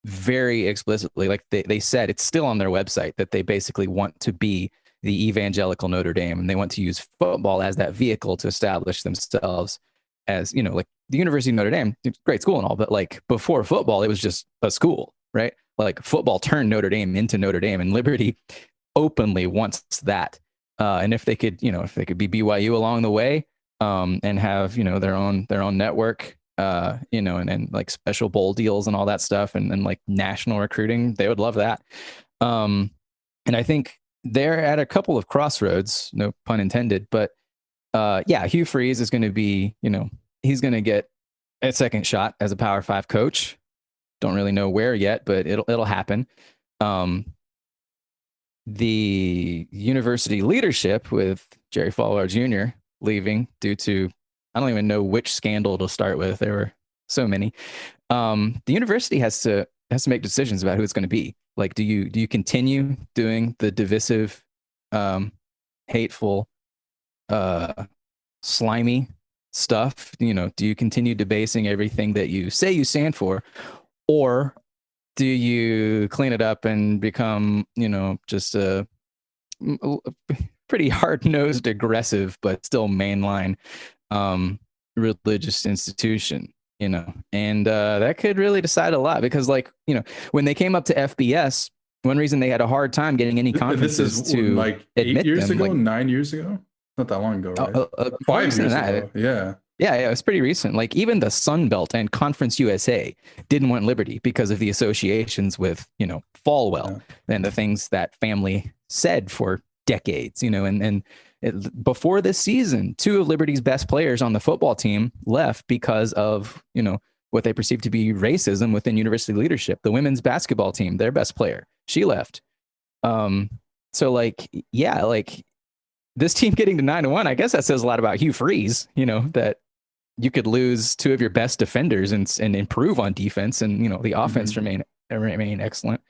very explicitly, like they said, it's still on their website, that they basically want to be the evangelical Notre Dame, and they want to use football as that vehicle to establish themselves as, like the University of Notre Dame, great school and all, but like before football, it was just a school, right? like football turned Notre Dame into Notre Dame, and Liberty openly wants that. And if they could be BYU along the way, and have, their own network, and like special bowl deals and all that stuff, and like national recruiting, they would love that. And I think they're at a couple of crossroads, no pun intended, but Hugh Freeze is going to be, he's going to get a second shot as a Power 5 coach. Don't really know where yet, but it'll happen. The university leadership with Jerry Falwell Jr. leaving due to, I don't even know which scandal to start with. There were so many. The university has to make decisions about who it's going to be. Like, do you continue doing the divisive, hateful, slimy stuff? Do you continue debasing everything that you say you stand for, or do you clean it up and become, just a pretty hard-nosed, aggressive, but still mainline religious institution? And that could really decide a lot, because when they came up to FBS, one reason they had a hard time getting any conferences to like 8 years ago, 9 years ago, not that long ago, right? 5 years ago. Yeah, it's pretty recent. Like, even the Sun Belt and Conference USA didn't want Liberty because of the associations with, Falwell and the things that family said for decades, before this season, 2 of Liberty's best players on the football team left because of, what they perceived to be racism within university leadership. The women's basketball team, their best player, she left. So this team getting to 9-1, I guess that says a lot about Hugh Freeze, that you could lose 2 of your best defenders and improve on defense, and the offense remain excellent.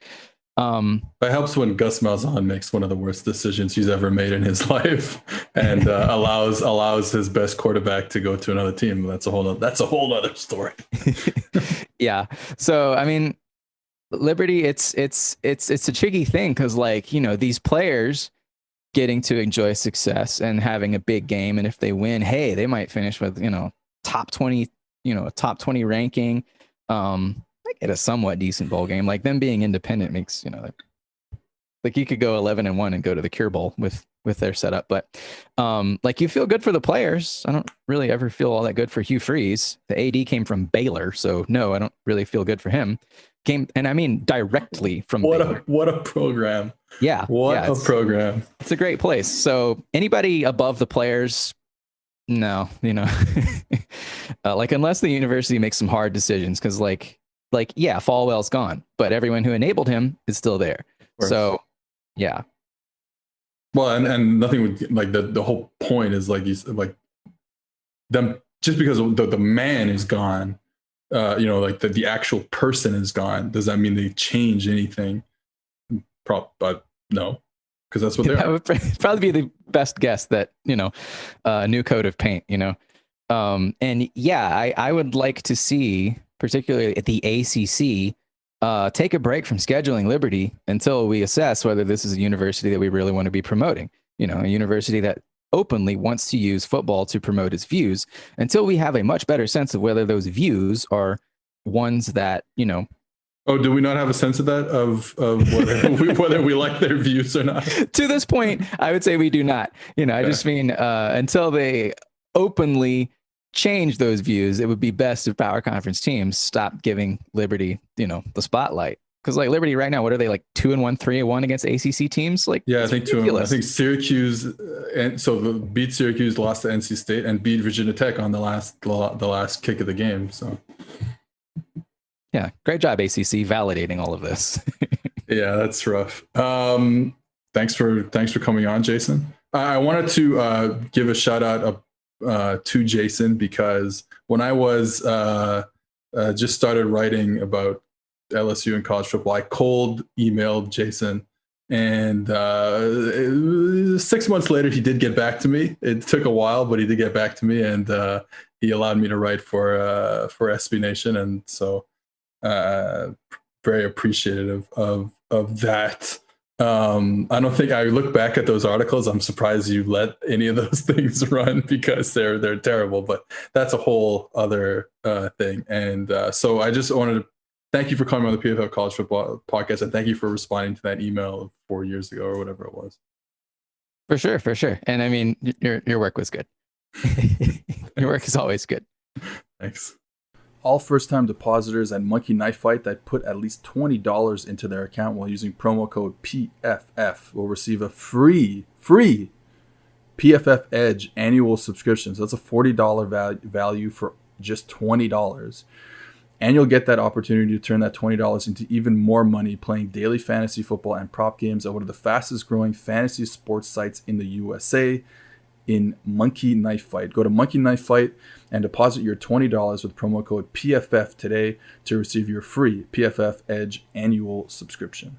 It helps when Gus Malzahn makes one of the worst decisions he's ever made in his life, and allows his best quarterback to go to another team. That's a whole other story. Yeah. So I mean, Liberty, it's a tricky thing, because these players getting to enjoy success and having a big game, and if they win, hey, they might finish with top 20, a top 20 ranking. Get a somewhat decent bowl game. Like, them being independent makes, like you could go 11-1 and go to the Cure Bowl with their setup. But you feel good for the players. I don't really ever feel all that good for Hugh Freeze. The AD came from Baylor, so no, I don't really feel good for him. And I mean directly from Baylor. What a program. Yeah. What a program. It's a great place. So anybody above the players, no, unless the university makes some hard decisions, because Falwell's gone, but everyone who enabled him is still there. So, yeah. Well, and nothing would, like, the whole point is, like, you like them, just because the man is gone, the actual person is gone. Does that mean they change anything? But no, because that's what they are. That would probably be the best guess, that a new coat of paint. I would like to see, particularly at the ACC, take a break from scheduling Liberty until we assess whether this is a university that we really want to be promoting. A university that openly wants to use football to promote its views, until we have a much better sense of whether those views are ones that, Oh, do we not have a sense of that, of whether we like their views or not? To this point, I would say we do not. I just mean until they openly change those views, it would be best if Power Conference teams stop giving Liberty, the spotlight. Because Liberty right now, what are they, 2-1, 3-1 against ACC teams? I think 2-1. I think Syracuse, and so beat Syracuse, lost to NC State, and beat Virginia Tech on the last kick of the game. So. Yeah, great job, ACC, validating all of this. Yeah, that's rough. Thanks for coming on, Jason. I wanted to give a shout out to Jason, because when I was just started writing about LSU and college football, I cold emailed Jason, and 6 months later he did get back to me. It took a while, but he did get back to me, and he allowed me to write for SB Nation, and so very appreciative of that. I don't think, I look back at those articles, I'm surprised you let any of those things run, because they're terrible, but that's a whole other thing. And so I just wanted to thank you for coming on the PFF College Football Podcast, and thank you for responding to that email 4 years ago or whatever it was. For sure. And I mean, your work was good. Your work is always good. Thanks. All first-time depositors at Monkey Knife Fight that put at least $20 into their account while using promo code PFF will receive a free PFF Edge annual subscription. So that's a $40 value for just $20. And you'll get that opportunity to turn that $20 into even more money playing daily fantasy football and prop games at one of the fastest growing fantasy sports sites in the USA in Monkey Knife Fight. Go to Monkey Knife Fight and deposit your $20 with promo code PFF today to receive your free PFF Edge annual subscription.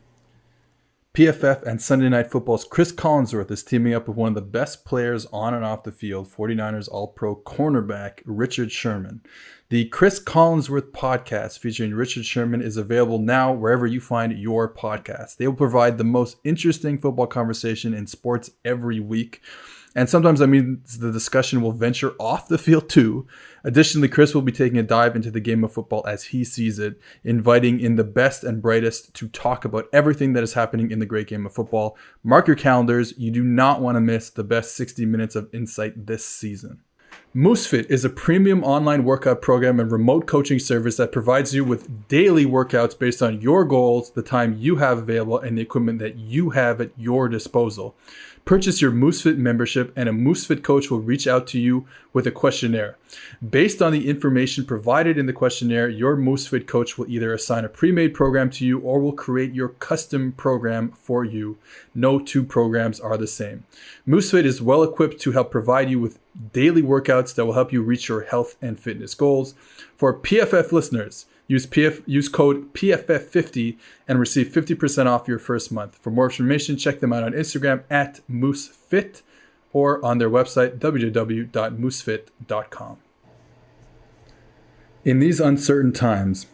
PFF and Sunday Night Football's Chris Collinsworth is teaming up with one of the best players on and off the field, 49ers All-Pro cornerback Richard Sherman. The Chris Collinsworth podcast featuring Richard Sherman is available now wherever you find your podcast. They will provide the most interesting football conversation in sports every week. And sometimes that means the discussion will venture off the field too. Additionally, Chris will be taking a dive into the game of football as he sees it, inviting in the best and brightest to talk about everything that is happening in the great game of football. Mark your calendars. You do not want to miss the best 60 minutes of insight this season. MooseFit is a premium online workout program and remote coaching service that provides you with daily workouts based on your goals, the time you have available, and the equipment that you have at your disposal. Purchase your MooseFit membership and a MooseFit coach will reach out to you with a questionnaire. Based on the information provided in the questionnaire, your MooseFit coach will either assign a pre-made program to you or will create your custom program for you. No two programs are the same. MooseFit is well equipped to help provide you with daily workouts that will help you reach your health and fitness goals. For PFF listeners, use code PFF50 and receive 50% off your first month. For more information, check them out on Instagram at MooseFit or on their website, www.moosefit.com. In these uncertain times,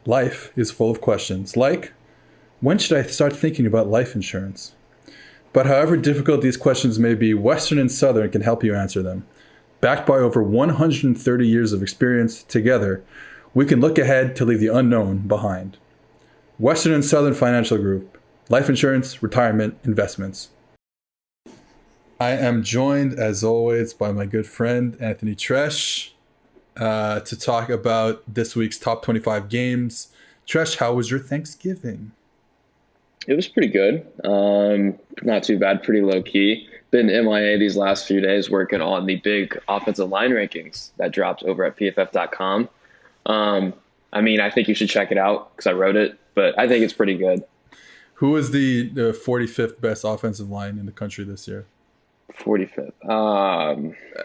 life is full of questions like, when should I start thinking about life insurance? But however difficult these questions may be, Western and Southern can help you answer them. Backed by over 130 years of experience, together, we can look ahead to leave the unknown behind. Western and Southern Financial Group, life insurance, retirement, investments. I am joined, as always, by my good friend, Anthony Treash, to talk about this week's top 25 games. Treash, how was your Thanksgiving? It was pretty good. Not too bad, pretty low key. Been MIA these last few days working on the big offensive line rankings that dropped over at PFF.com. I mean, I think you should check it out because I wrote it, but I think it's pretty good. Who was the 45th best offensive line in the country this year? 45th.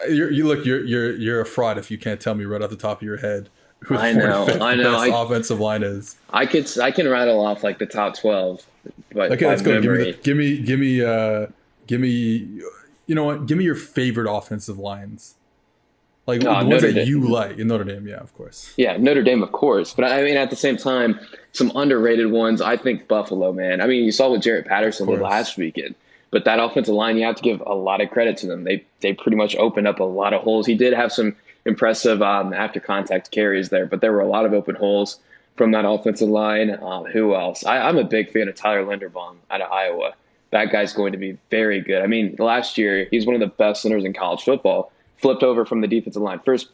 You're a fraud if you can't tell me right off the top of your head who the 45th best offensive line is. I can rattle off like the top 12, but okay, let's go. Give me. You know what? Give me your favorite offensive lines. Like the ones that you like in Notre Dame, yeah, of course. Yeah, Notre Dame, of course. But I mean, at the same time, some underrated ones. I think Buffalo, man. I mean, you saw what Jarrett Patterson did last weekend. But that offensive line, you have to give a lot of credit to them. They pretty much opened up a lot of holes. He did have some impressive after contact carries there, but there were a lot of open holes from that offensive line. Who else? I'm a big fan of Tyler Linderbaum out of Iowa. That guy's going to be very good. I mean, last year, he's one of the best centers in college football. Flipped over from the defensive line. First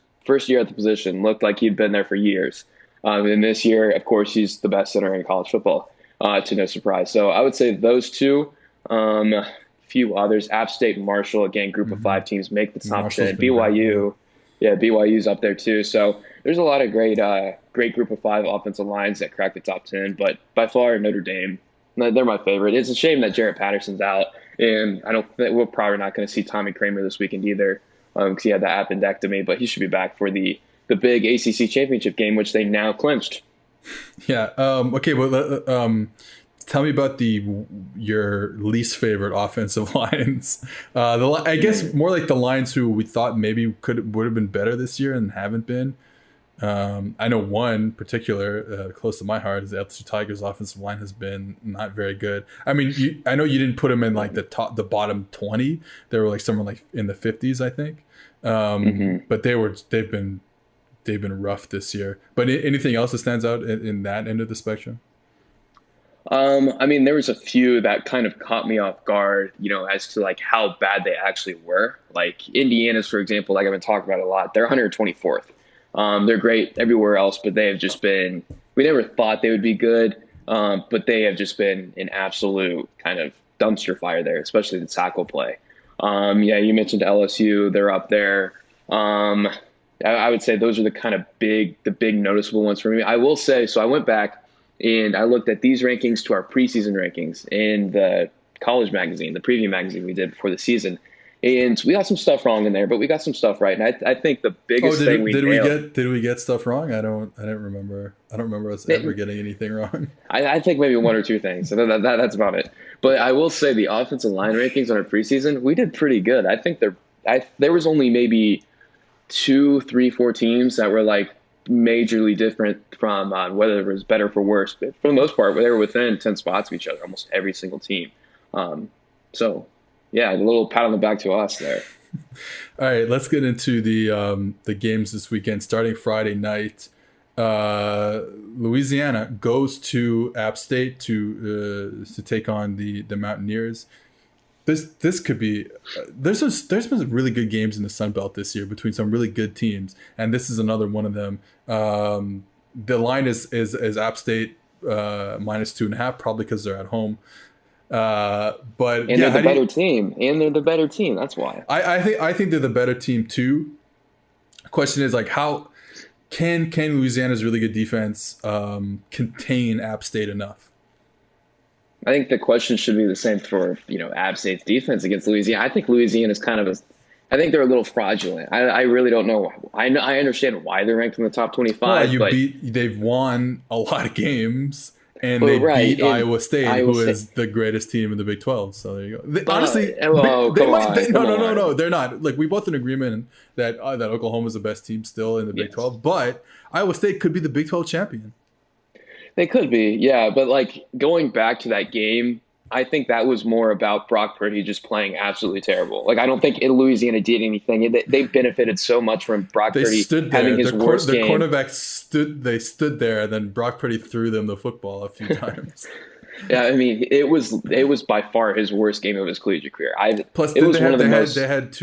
year at the position, looked like he'd been there for years. And this year, of course, he's the best center in college football, to no surprise. So I would say those two. A few others. App State and Marshall, again, group of 5 teams make the top 10. BYU, BYU's up there too. So there's a lot of great group of 5 offensive lines that crack the top 10. But by far, Notre Dame, they're my favorite. It's a shame that Jarrett Patterson's out, and we're probably not going to see Tommy Kramer this weekend either, because he had that appendectomy. But he should be back for the big ACC championship game, which they now clinched. Yeah. Okay. Well. Tell me about your least favorite offensive lines. I guess more like the lines who we thought maybe would have been better this year and haven't been. I know one particular close to my heart is the LSU Tigers offensive line has been not very good. I mean, I know you didn't put them in like the bottom 20. They were like somewhere like in the 50s, I think. But they've been they've been rough this year. But anything else that stands out in that end of the spectrum? I mean, there was a few that kind of caught me off guard, as to like how bad they actually were. Like Indiana's, for example, like I've been talking about a lot. They're 124th. They're great everywhere else, but they have just been. We never thought they would be good, but they have just been an absolute kind of dumpster fire there, especially the tackle play. Yeah, you mentioned LSU; they're up there. I would say those are the big noticeable ones for me. I will say, so I went back and I looked at these rankings to our preseason rankings in the college magazine, the preview magazine we did before the season. And we got some stuff wrong in there, but we got some stuff right. And I think the biggest thing we nailed. Did we get stuff wrong? I don't remember. I don't remember us ever getting anything wrong. I think maybe one or two things. So that's about it. But I will say the offensive line rankings on our preseason, we did pretty good. I think there was only maybe 2, 3, 4 teams that were like majorly different from whether it was better for worse. But for the most part, they were within 10 spots of each other, almost every single team. So yeah, a little pat on the back to us there. All right, let's get into the games this weekend. Starting Friday night, Louisiana goes to App State to take on the Mountaineers. This could be there's been really good games in the Sun Belt this year between some really good teams, and this is another one of them. The line is App State -2.5, probably because they're at home. But they're the better team, and they're the better team. That's why I think they're the better team too. The question is like how can Louisiana's really good defense contain App State enough? I think the question should be the same for App State's defense against Louisiana. I think Louisiana is I think they're a little fraudulent. I really don't know. I understand why they're ranked in the top 25. Well, they've won a lot of games. And they beat Iowa State, who is the greatest team in the Big 12. So there you go. Honestly, no, they're not. Like we both in agreement that Oklahoma is the best team still in the Big 12. But Iowa State could be the Big 12 champion. They could be, yeah. But like going back to that game, I think that was more about Brock Purdy just playing absolutely terrible. Like I don't think Louisiana did anything. They benefited so much from Brock Purdy having his worst game. The cornerback stood there, and then Brock Purdy threw them the football a few times. Yeah, I mean it was by far his worst game of his collegiate career. Plus, they had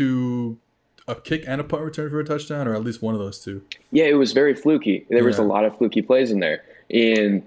a kick and a punt return for a touchdown, or at least one of those two. Yeah, it was very fluky. There was a lot of fluky plays in there, and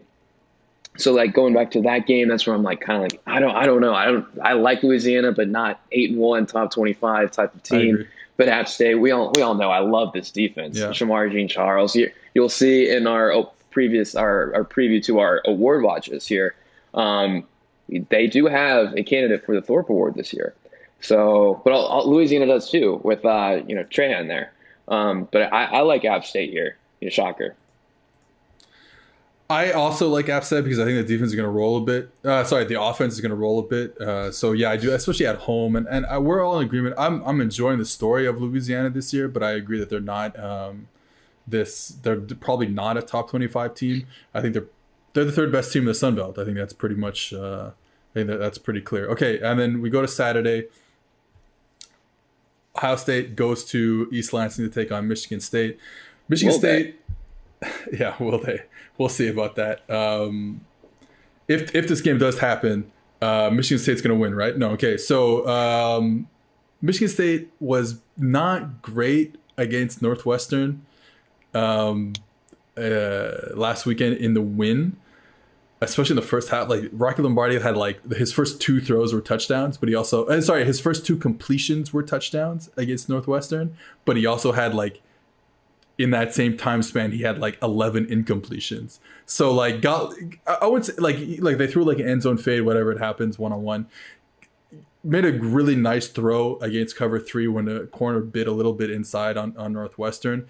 so like going back to that game, that's where I'm like kind of like I don't know. I like Louisiana, but not 8-1 top 25 type of team. But App State, we all know I love this defense. Yeah. Shamar Jean-Charles. You'll see in our preview to our award watches here. They do have a candidate for the Thorpe Award this year. So, but Louisiana does too with Trahan there. But I like App State here. Shocker. I also like App State because I think the defense is going to roll a bit. The offense is going to roll a bit. So yeah, I do, especially at home. And we're all in agreement. I'm enjoying the story of Louisiana this year, but I agree that they're not they're probably not a top 25 team. I think they're the third best team in the Sun Belt. I think that's pretty much. I think that's pretty clear. Okay, and then we go to Saturday. Ohio State goes to East Lansing to take on Michigan State. Michigan State. Yeah, will they? We'll see about that. If this game does happen, Michigan State's going to win, right? No, okay. So Michigan State was not great against Northwestern last weekend in the win, especially in the first half. Like Rocky Lombardi had like his first 2 throws were touchdowns, but he also his first 2 completions were touchdowns against Northwestern, but he also had like in that same time span, he had like 11 incompletions. So like, I would say like they threw like an end zone fade, whatever it happens, 1-on-1. Made a really nice throw against cover 3 when the corner bit a little bit inside on Northwestern.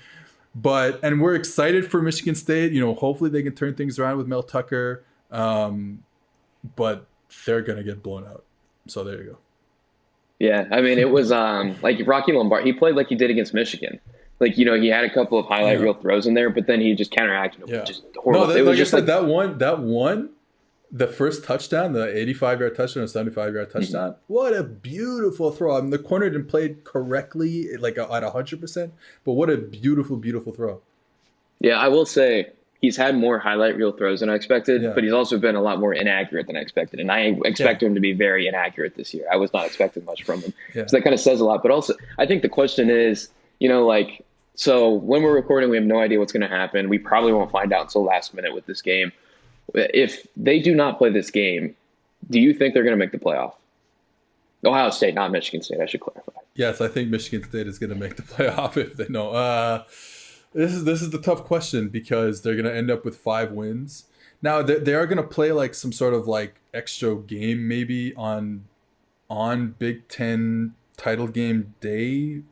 And we're excited for Michigan State. Hopefully they can turn things around with Mel Tucker. But they're gonna get blown out. So there you go. Yeah, I mean it was like Rocky Lombardi. He played like he did against Michigan. Like, he had a couple of highlight reel throws in there, but then he just counteracted them. Just horrible. No, it was just like that one, the first touchdown, the 85-yard touchdown or 75-yard touchdown. Mm-hmm. What a beautiful throw. I mean, the corner didn't play it correctly, like at 100%, but what a beautiful, beautiful throw. Yeah, I will say he's had more highlight reel throws than I expected, Yeah. but he's also been a lot more inaccurate than I expected. And I expect him to be very inaccurate this year. I was not expecting much from him. Yeah. So that kind of says a lot. But also, I think the question is, like, so when we're recording, we have no idea what's going to happen. We probably won't find out until last minute with this game. If they do not play this game, do you think they're going to make the playoff? Ohio State, not Michigan State, I should clarify. Yes, I think Michigan State is going to make the playoff if they know. This is the tough question because they're going to end up with 5 wins. Now they are going to play like some sort of like extra game maybe on Big Ten title game day.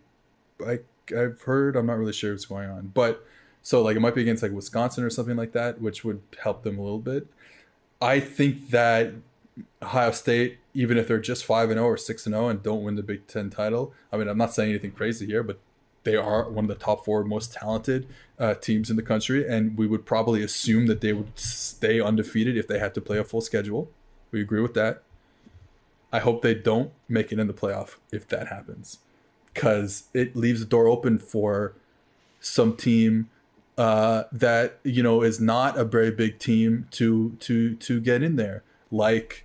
I've heard. I'm not really sure what's going on, but so like it might be against like Wisconsin or something like that, which would help them a little bit. I think that Ohio State, even if they're just 5-0 or 6-0 and don't win the Big Ten title, I mean, I'm not saying anything crazy here, but they are one of the top 4 most talented teams in the country, and we would probably assume that they would stay undefeated if they had to play a full schedule. We agree with that. I hope they don't make it in the playoff if that happens, because it leaves the door open for some team that is not a very big team to get in there, like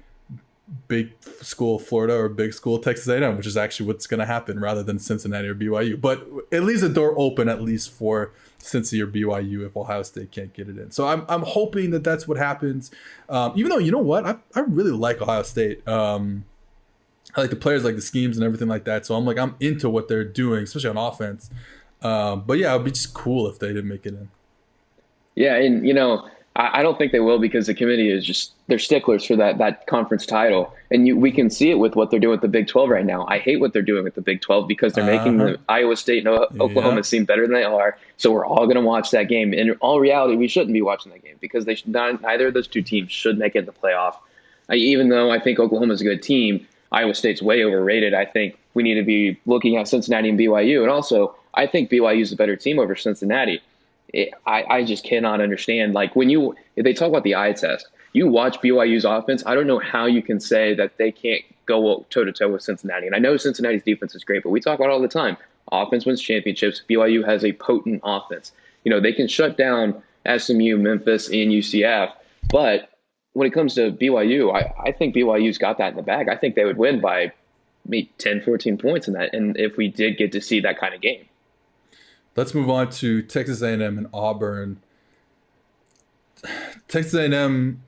big school Florida or big school Texas A&M, which is actually what's going to happen rather than Cincinnati or BYU. But it leaves the door open at least for Cincy or BYU if Ohio State can't get it in. So I'm hoping that that's what happens. Even though, you know what, I really like Ohio State. I like the players, like the schemes and everything like that. So I'm into what they're doing, especially on offense. But yeah, it'd be just cool if they didn't make it in. Yeah, and I don't think they will because the committee is just, they're sticklers for that conference title. And we can see it with what they're doing with the Big 12 right now. I hate what they're doing with the Big 12 because they're making the Iowa State and Oklahoma seem better than they are. So we're all going to watch that game. In all reality, we shouldn't be watching that game because neither of those two teams should make it in the playoff. Even though I think Oklahoma's a good team, Iowa State's way overrated. I think we need to be looking at Cincinnati and BYU. And also, I think BYU is a better team over Cincinnati. I just cannot understand. Like if they talk about the eye test, you watch BYU's offense. I don't know how you can say that they can't go toe to toe with Cincinnati. And I know Cincinnati's defense is great, but we talk about it all the time. Offense wins championships. BYU has a potent offense. They can shut down SMU, Memphis, and UCF. But when it comes to BYU, I think BYU's got that in the bag. I think they would win by maybe 10, 14 points in that. And if we did get to see that kind of game. Let's move on to Texas A&M and Auburn. Texas A&M,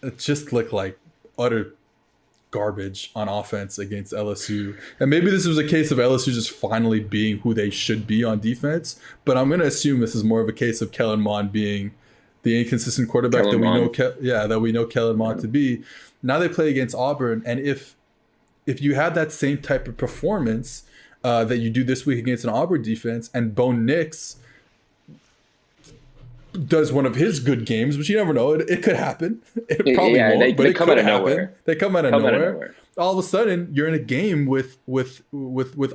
it just looked like utter garbage on offense against LSU. And maybe this was a case of LSU just finally being who they should be on defense. But I'm going to assume this is more of a case of Kellen Mond being the inconsistent quarterback that we know Kellen Mond to be. Now they play against Auburn, and if you had that same type of performance that you do this week against an Auburn defense, and Bo Nix does one of his good games, which you never know, it could happen. It probably won't, but it could happen. They come out of nowhere. All of a sudden, you're in a game with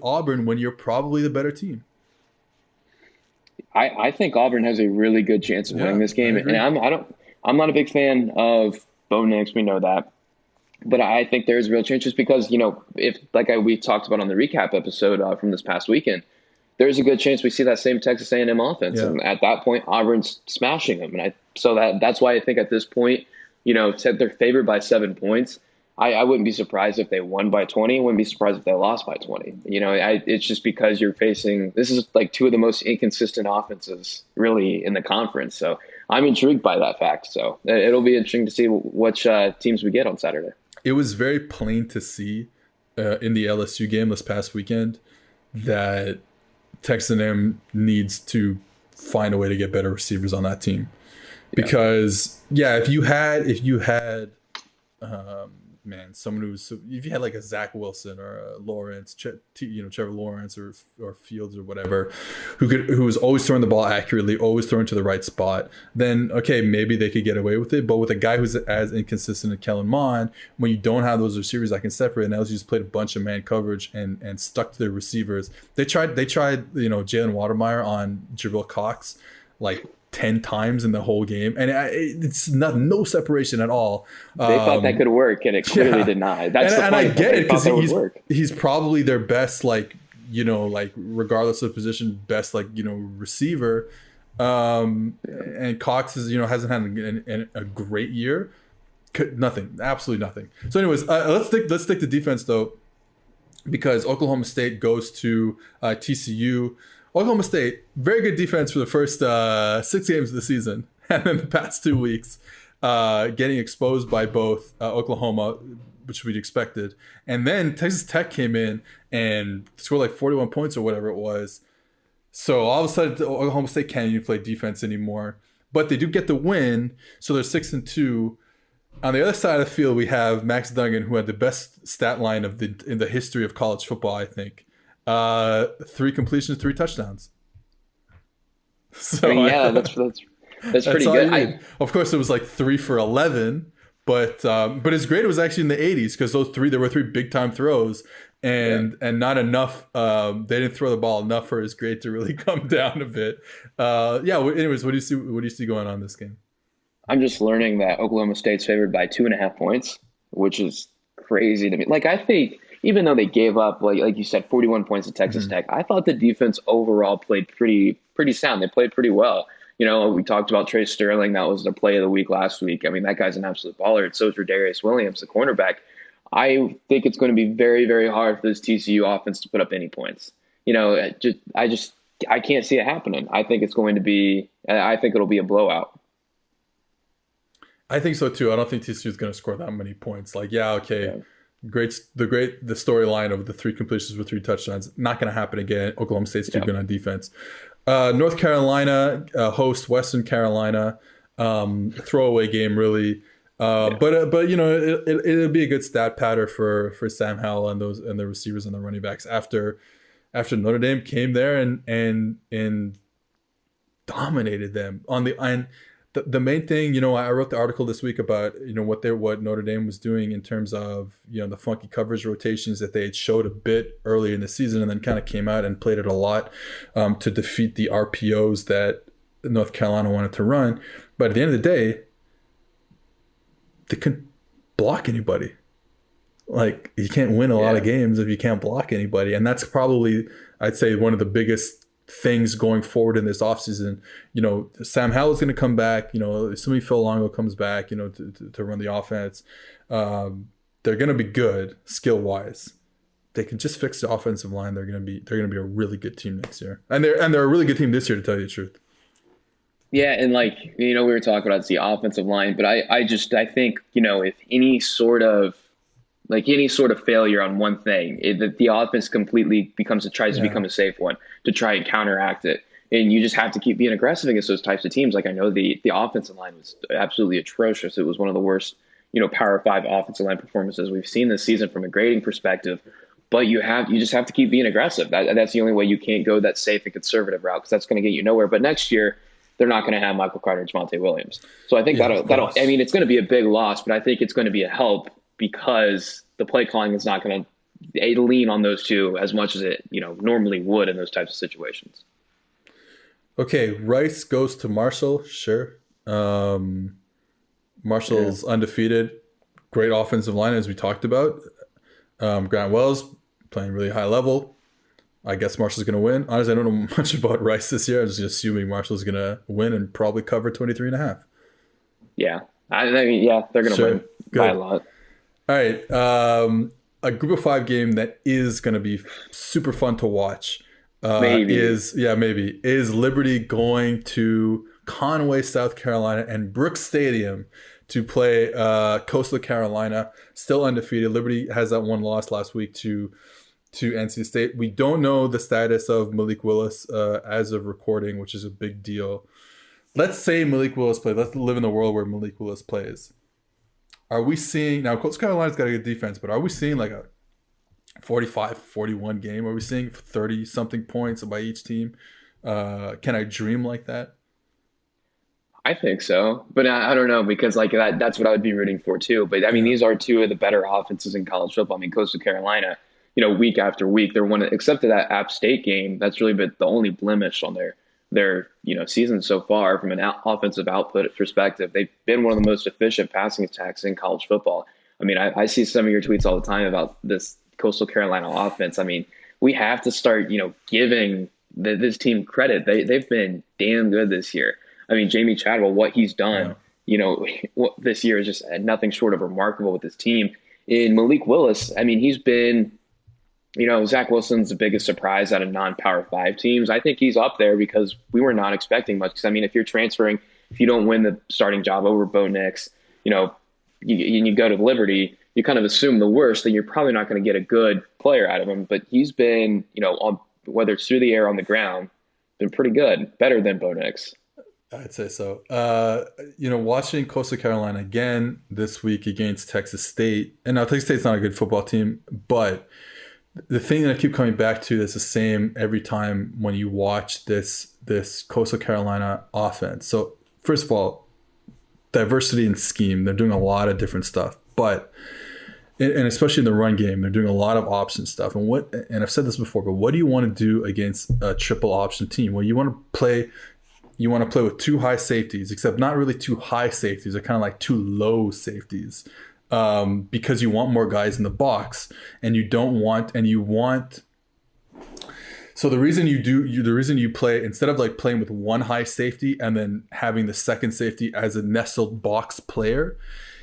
Auburn when you're probably the better team. I think Auburn has a really good chance of winning this game, and I'm not a big fan of Bo Nix. We know that. But I think there's a real chance just because, if we talked about on the recap episode from this past weekend, there's a good chance we see that same Texas A&M offense. Yeah. And at that point, Auburn's smashing them. And that's why I think at this point, they're favored by 7 points. I wouldn't be surprised if they won by 20. I wouldn't be surprised if they lost by 20. It's just because you're facing – this is like two of the most inconsistent offenses really in the conference. So I'm intrigued by that fact. So it'll be interesting to see which teams we get on Saturday. It was very plain to see in the LSU game this past weekend that Texas A&M needs to find a way to get better receivers on that team. Because if you had someone if you had like a Zach Wilson or a Lawrence, Trevor Lawrence or Fields or whatever, who was always throwing the ball accurately, always throwing to the right spot, then okay, maybe they could get away with it. But with a guy who's as inconsistent as Kellen Mond, when you don't have those receivers that can separate, and LSU just played a bunch of man coverage and stuck to their receivers. They tried Jalen Watermeyer on Jabril Cox like 10 times in the whole game, and it's no separation at all. They thought that could work, and it clearly did not. That's and I get it because he's probably their best, regardless of position, best receiver. And Cox is, hasn't had a great year. Nothing, absolutely nothing. So, anyways, let's stick to defense though, because Oklahoma State goes to TCU. Oklahoma State, very good defense for the first 6 games of the season, and then the past 2 weeks, getting exposed by both Oklahoma, which we'd expected, and then Texas Tech came in and scored like 41 points or whatever it was. So all of a sudden, Oklahoma State can't even play defense anymore, but they do get the win. So they're 6-2. On the other side of the field, we have Max Duggan, who had the best stat line in the history of college football, I think. 3 completions, 3 touchdowns. So that's pretty good. Of course, it was like 3 for 11, but his grade was actually in the 80s because there were 3 big time throws, and not enough. They didn't throw the ball enough for his grade to really come down a bit. Anyways, what do you see going on in this game? I'm just learning that Oklahoma State's favored by 2.5 points, which is crazy to me. Like, I think even though they gave up, like you said, 41 points to Texas Tech, I thought the defense overall played pretty sound. They played pretty well. We talked about Treash Sterling. That was the play of the week last week. I mean, that guy's an absolute baller. So is Darius Williams, the cornerback. I think it's going to be very, very hard for this TCU offense to put up any points. I can't see it happening. I think it'll be a blowout. I think so too. I don't think TCU is going to score that many points. Great. The storyline of the 3 completions with 3 touchdowns, not going to happen again. Oklahoma State's too good on defense. North Carolina hosts Western Carolina. Throwaway game, really. But it'll be a good stat pattern for Sam Howell and the receivers and the running backs after Notre Dame came there and dominated them on the end. The main thing, I wrote the article this week about, what Notre Dame was doing in terms of, the funky coverage rotations that they had showed a bit earlier in the season and then kind of came out and played it a lot to defeat the RPOs that North Carolina wanted to run. But at the end of the day, they couldn't block anybody. Like, you can't win a lot of games if you can't block anybody. And that's probably, I'd say, one of the biggest things going forward in this offseason. Sam Howell's going to come back, assuming Phil Longo comes back, to run the offense. They're going to be good skill wise. They can just fix the offensive line. They're going to be a really good team next year. And they're a really good team this year, to tell you the truth. Yeah. And we were talking about the offensive line, but I think, if any sort of failure on one thing, the offense completely tries to become a safe one to try and counteract it. And you just have to keep being aggressive against those types of teams. Like, I know the offensive line was absolutely atrocious. It was one of the worst, Power 5 offensive line performances we've seen this season from a grading perspective. But you just have to keep being aggressive. That's the only way. You can't go that safe and conservative route, because that's going to get you nowhere. But next year, they're not going to have Michael Carter and Javonte Williams. So I think that'll it's going to be a big loss, but I think it's going to be a help, because the play calling is not going to lean on those two as much as it normally would in those types of situations. Okay, Rice goes to Marshall. Sure. Marshall's undefeated. Great offensive line, as we talked about. Grant Wells playing really high level. I guess Marshall's going to win. Honestly, I don't know much about Rice this year. I'm just assuming Marshall's going to win and probably cover 23.5. Yeah. They're going to win by a lot. All right. A group of 5 game that is going to be super fun to watch. Is Liberty going to Conway, South Carolina, and Brooks Stadium to play Coastal Carolina, still undefeated. Liberty has that one loss last week to NC State. We don't know the status of Malik Willis as of recording, which is a big deal. Let's say Malik Willis plays. Let's live in the world where Malik Willis plays. Are we seeing, now Coastal Carolina's got a good defense, but are we seeing like a 45-41 game? Are we seeing 30-something points by each team? Can I dream like that? I think so, but I don't know, because that's what I would be rooting for too. But I mean, these are two of the better offenses in college football. I mean, Coastal Carolina, week after week, they're one, except for that App State game. That's really been the only blemish on their season so far from an offensive output perspective. They've been one of the most efficient passing attacks in college football. I mean, I see some of your tweets all the time about this Coastal Carolina offense. I mean, we have to start, giving this team credit. They've been damn good this year. I mean, Jamie Chadwell, what he's done, this year is just nothing short of remarkable with this team. In Malik Willis, I mean, he's been, Zach Wilson's the biggest surprise out of non-Power 5 teams. I think he's up there because we were not expecting much. Because, I mean, if you're transferring, if you don't win the starting job over Bo Nix, you go to Liberty, you kind of assume the worst, that you're probably not going to get a good player out of him. But he's been, whether it's through the air or on the ground, been pretty good, better than Bo Nix. I'd say so. Watching Coastal Carolina again this week against Texas State, and now Texas State's not a good football team, but the thing that I keep coming back to that's the same every time when you watch this Coastal Carolina offense. So first of all, diversity in scheme. They're doing a lot of different stuff, but and especially in the run game, they're doing a lot of option stuff. And I've said this before, but what do you want to do against a triple option team? Well, you want to play with two high safeties, except not really two high safeties. They're kind of like two low safeties, because you want more guys in the box, and you want. So the reason you play, instead of like playing with one high safety and then having the second safety as a nestled box player,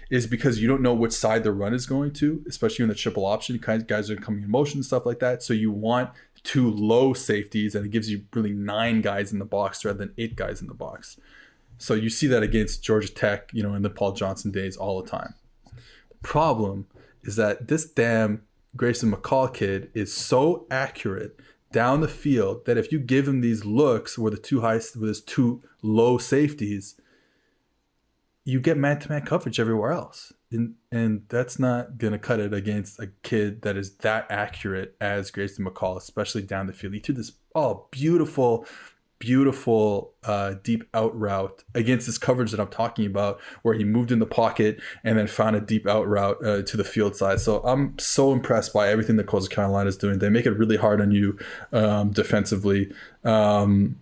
is because you don't know which side the run is going to, especially in the triple option. Guys are coming in motion and stuff like that. So you want two low safeties, and it gives you really 9 guys in the box rather than 8 guys in the box. So you see that against Georgia Tech, in the Paul Johnson days all the time. The problem is that this damn Grayson McCall kid is so accurate down the field that if you give him these looks with his two low safeties, you get man-to-man coverage everywhere else. And that's not going to cut it against a kid that is that accurate as Grayson McCall, especially down the field. He took this beautiful deep out route against this coverage that I'm talking about, where he moved in the pocket and then found a deep out route to the field side. So I'm so impressed by everything that Coastal Carolina is doing. They make it really hard on you defensively to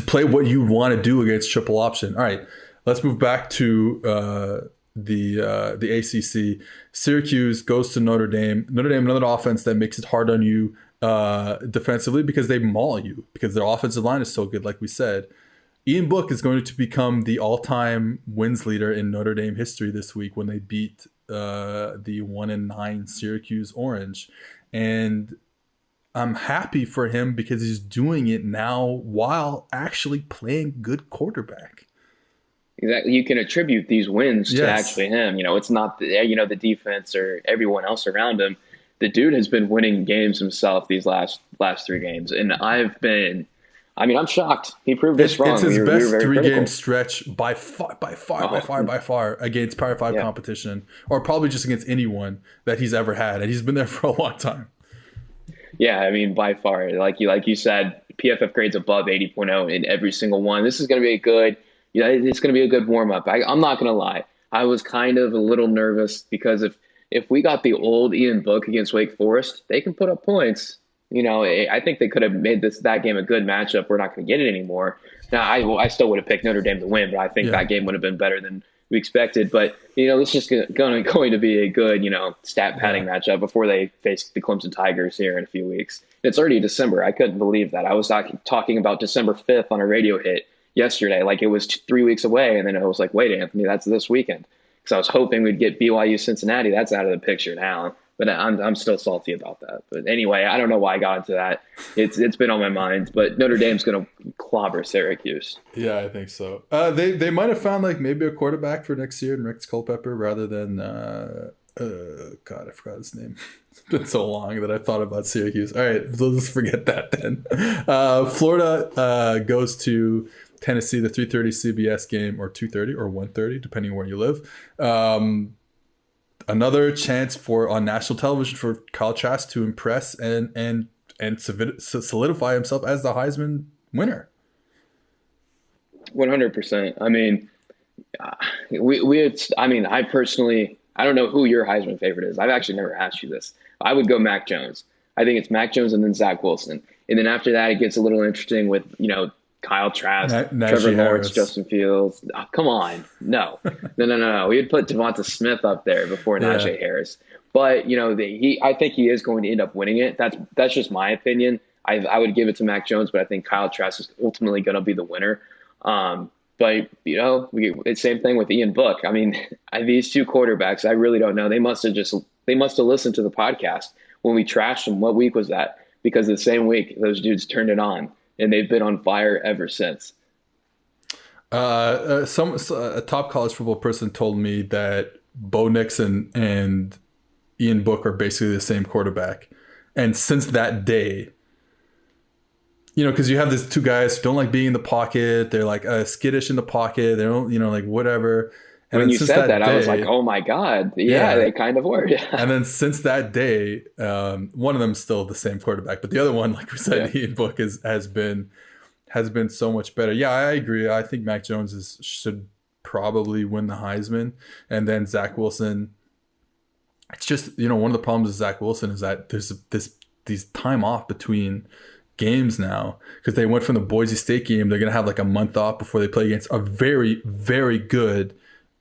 play what you want to do against triple option. All right, let's move back to the ACC. Syracuse goes to Notre Dame. Notre Dame, another offense that makes it hard on you defensively because they maul you, because their offensive line is so good, like we said. Ian Book is going to become the all-time wins leader in Notre Dame history this week when they beat the 1-9 Syracuse Orange. And I'm happy for him because he's doing it now while actually playing good quarterback. Exactly. You can attribute these wins to actually him. It's not the defense or everyone else around him. The dude has been winning games himself these last 3 games, and I'm shocked. He proved us wrong. It's his best 3-game stretch by far against Power 5 competition, or probably just against anyone that he's ever had, and he's been there for a long time. Yeah, by far, like you said, PFF grades above 80.0 in every single one. This is going to be a good. It's going to be a good warm-up. I'm not going to lie. I was kind of a little nervous because if we got the old Ian Book against Wake Forest, they can put up points. I think they could have made that game a good matchup. We're not going to get it anymore. Now, I still would have picked Notre Dame to win, but I think that game would have been better than we expected. But, it's just going to be a good, stat padding matchup before they face the Clemson Tigers here in a few weeks. It's already December. I couldn't believe that. I was talking about December 5th on a radio hit yesterday, like it was 3 weeks away, and then I was like, wait, Anthony, that's this weekend, because I was hoping we'd get BYU Cincinnati. That's out of the picture now, but I'm still salty about that. But anyway, I don't know why I got into that. It's been on my mind, but Notre Dame's going to clobber Syracuse. Yeah, I think so. They might have found like maybe a quarterback for next year in Rex Culpepper rather than God, I forgot his name. It's been so long that I thought about Syracuse. All right, let's forget that then. Florida goes to Tennessee, the 3:30 CBS game, or 2:30 or 1:30, depending on where you live. Another chance on national television for Kyle Trask to impress and solidify himself as the Heisman winner. 100%. I personally, I don't know who your Heisman favorite is. I've actually never asked you this. I would go Mac Jones. I think it's Mac Jones and then Zach Wilson. And then after that, it gets a little interesting with, Kyle Trask, Trevor Lawrence, Justin Fields. Oh, come on. No. We would put Devonta Smith up there before Najee Harris. But, I think he is going to end up winning it. That's just my opinion. I would give it to Mac Jones, but I think Kyle Trask is ultimately going to be the winner. But it's same thing with Ian Book. I mean, these two quarterbacks, I really don't know. They must have listened to the podcast when we trashed them. What week was that? Because the same week those dudes turned it on, and they've been on fire ever since. A top college football person told me that Bo Nix and Ian Book are basically the same quarterback, and since that day. Because you have these two guys who don't like being in the pocket. They're like skittish in the pocket. They don't, like whatever. And when you said that, I was like, oh my God. Yeah, they kind of were. Yeah. And then since that day, one of them is still the same quarterback. But the other one, like we said, Ian Book has been so much better. Yeah, I agree. I think Mac Jones should probably win the Heisman. And then Zach Wilson. It's just, one of the problems with Zach Wilson is that there's these time off between games now, because they went from the Boise State game. They're going to have like a month off before they play against a very, very good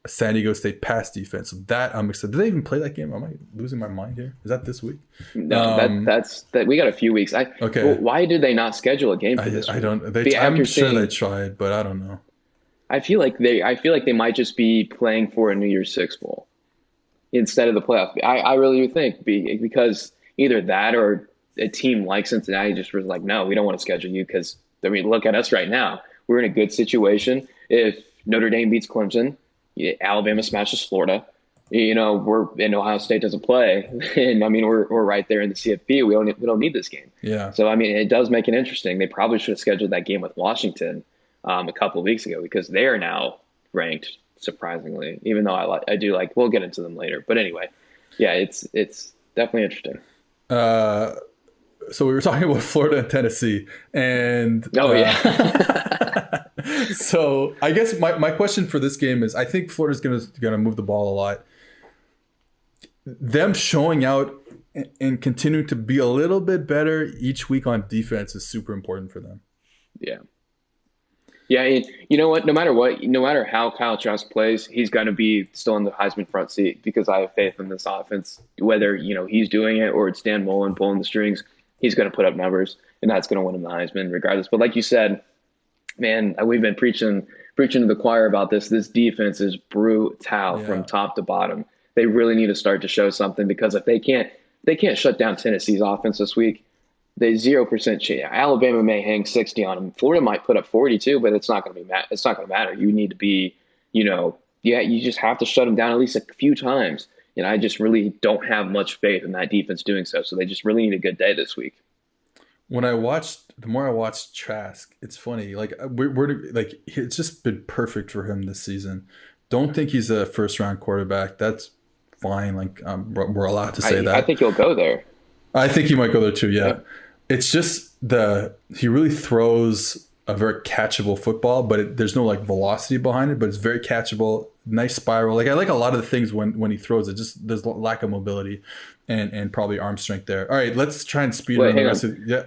San Diego State pass defense. So that I'm excited. Did they even play that game? Am I losing my mind here? Is that this week? No, that's we got a few weeks. Okay. Well, why did they not schedule a game for this week? I don't. I'm sure they tried, but I don't know. I feel like they might just be playing for a New Year's Six bowl instead of the playoff. I really do think because either that or a team like Cincinnati just was like, no, we don't want to schedule you because, look at us right now. We're in a good situation. If Notre Dame beats Clemson, Alabama smashes Florida, and Ohio State doesn't play. And, we're right there in the CFP. We don't need this game. Yeah. So, it does make it interesting. They probably should have scheduled that game with Washington a couple of weeks ago because they are now ranked, surprisingly, even though I do like – we'll get into them later. But anyway, yeah, it's definitely interesting. So we were talking about Florida and Tennessee, and so I guess my question for this game is, I think Florida's gonna move the ball a lot. Them showing out and continuing to be a little bit better each week on defense is super important for them. Yeah. Yeah, and you know what? No matter how Kyle Trask plays, he's going to be still in the Heisman front seat because I have faith in this offense. Whether he's doing it or it's Dan Mullen pulling the strings, he's going to put up numbers, and that's going to win him the Heisman regardless. But like you said, man, we've been preaching to the choir about this. This defense is brutal from top to bottom. They really need to start to show something because if they can't shut down Tennessee's offense this week, they 0% chance. Alabama may hang 60 on them. Florida might put up 42, but it's not going to matter. You need to be, you just have to shut them down at least a few times. And I just really don't have much faith in that defense doing so. So they just really need a good day this week. The more I watched Trask, it's funny. Like it's just been perfect for him this season. Don't think he's a first round quarterback. That's fine. Like we're allowed to say that. I think he'll go there. I think he might go there too. Yeah. It's just he really throws a very catchable football, but there's no like velocity behind it, but it's very catchable. Nice spiral. Like I like a lot of the things when he throws it. Just there's lack of mobility and probably arm strength there. All right, let's try and speed run the rest of. Yeah.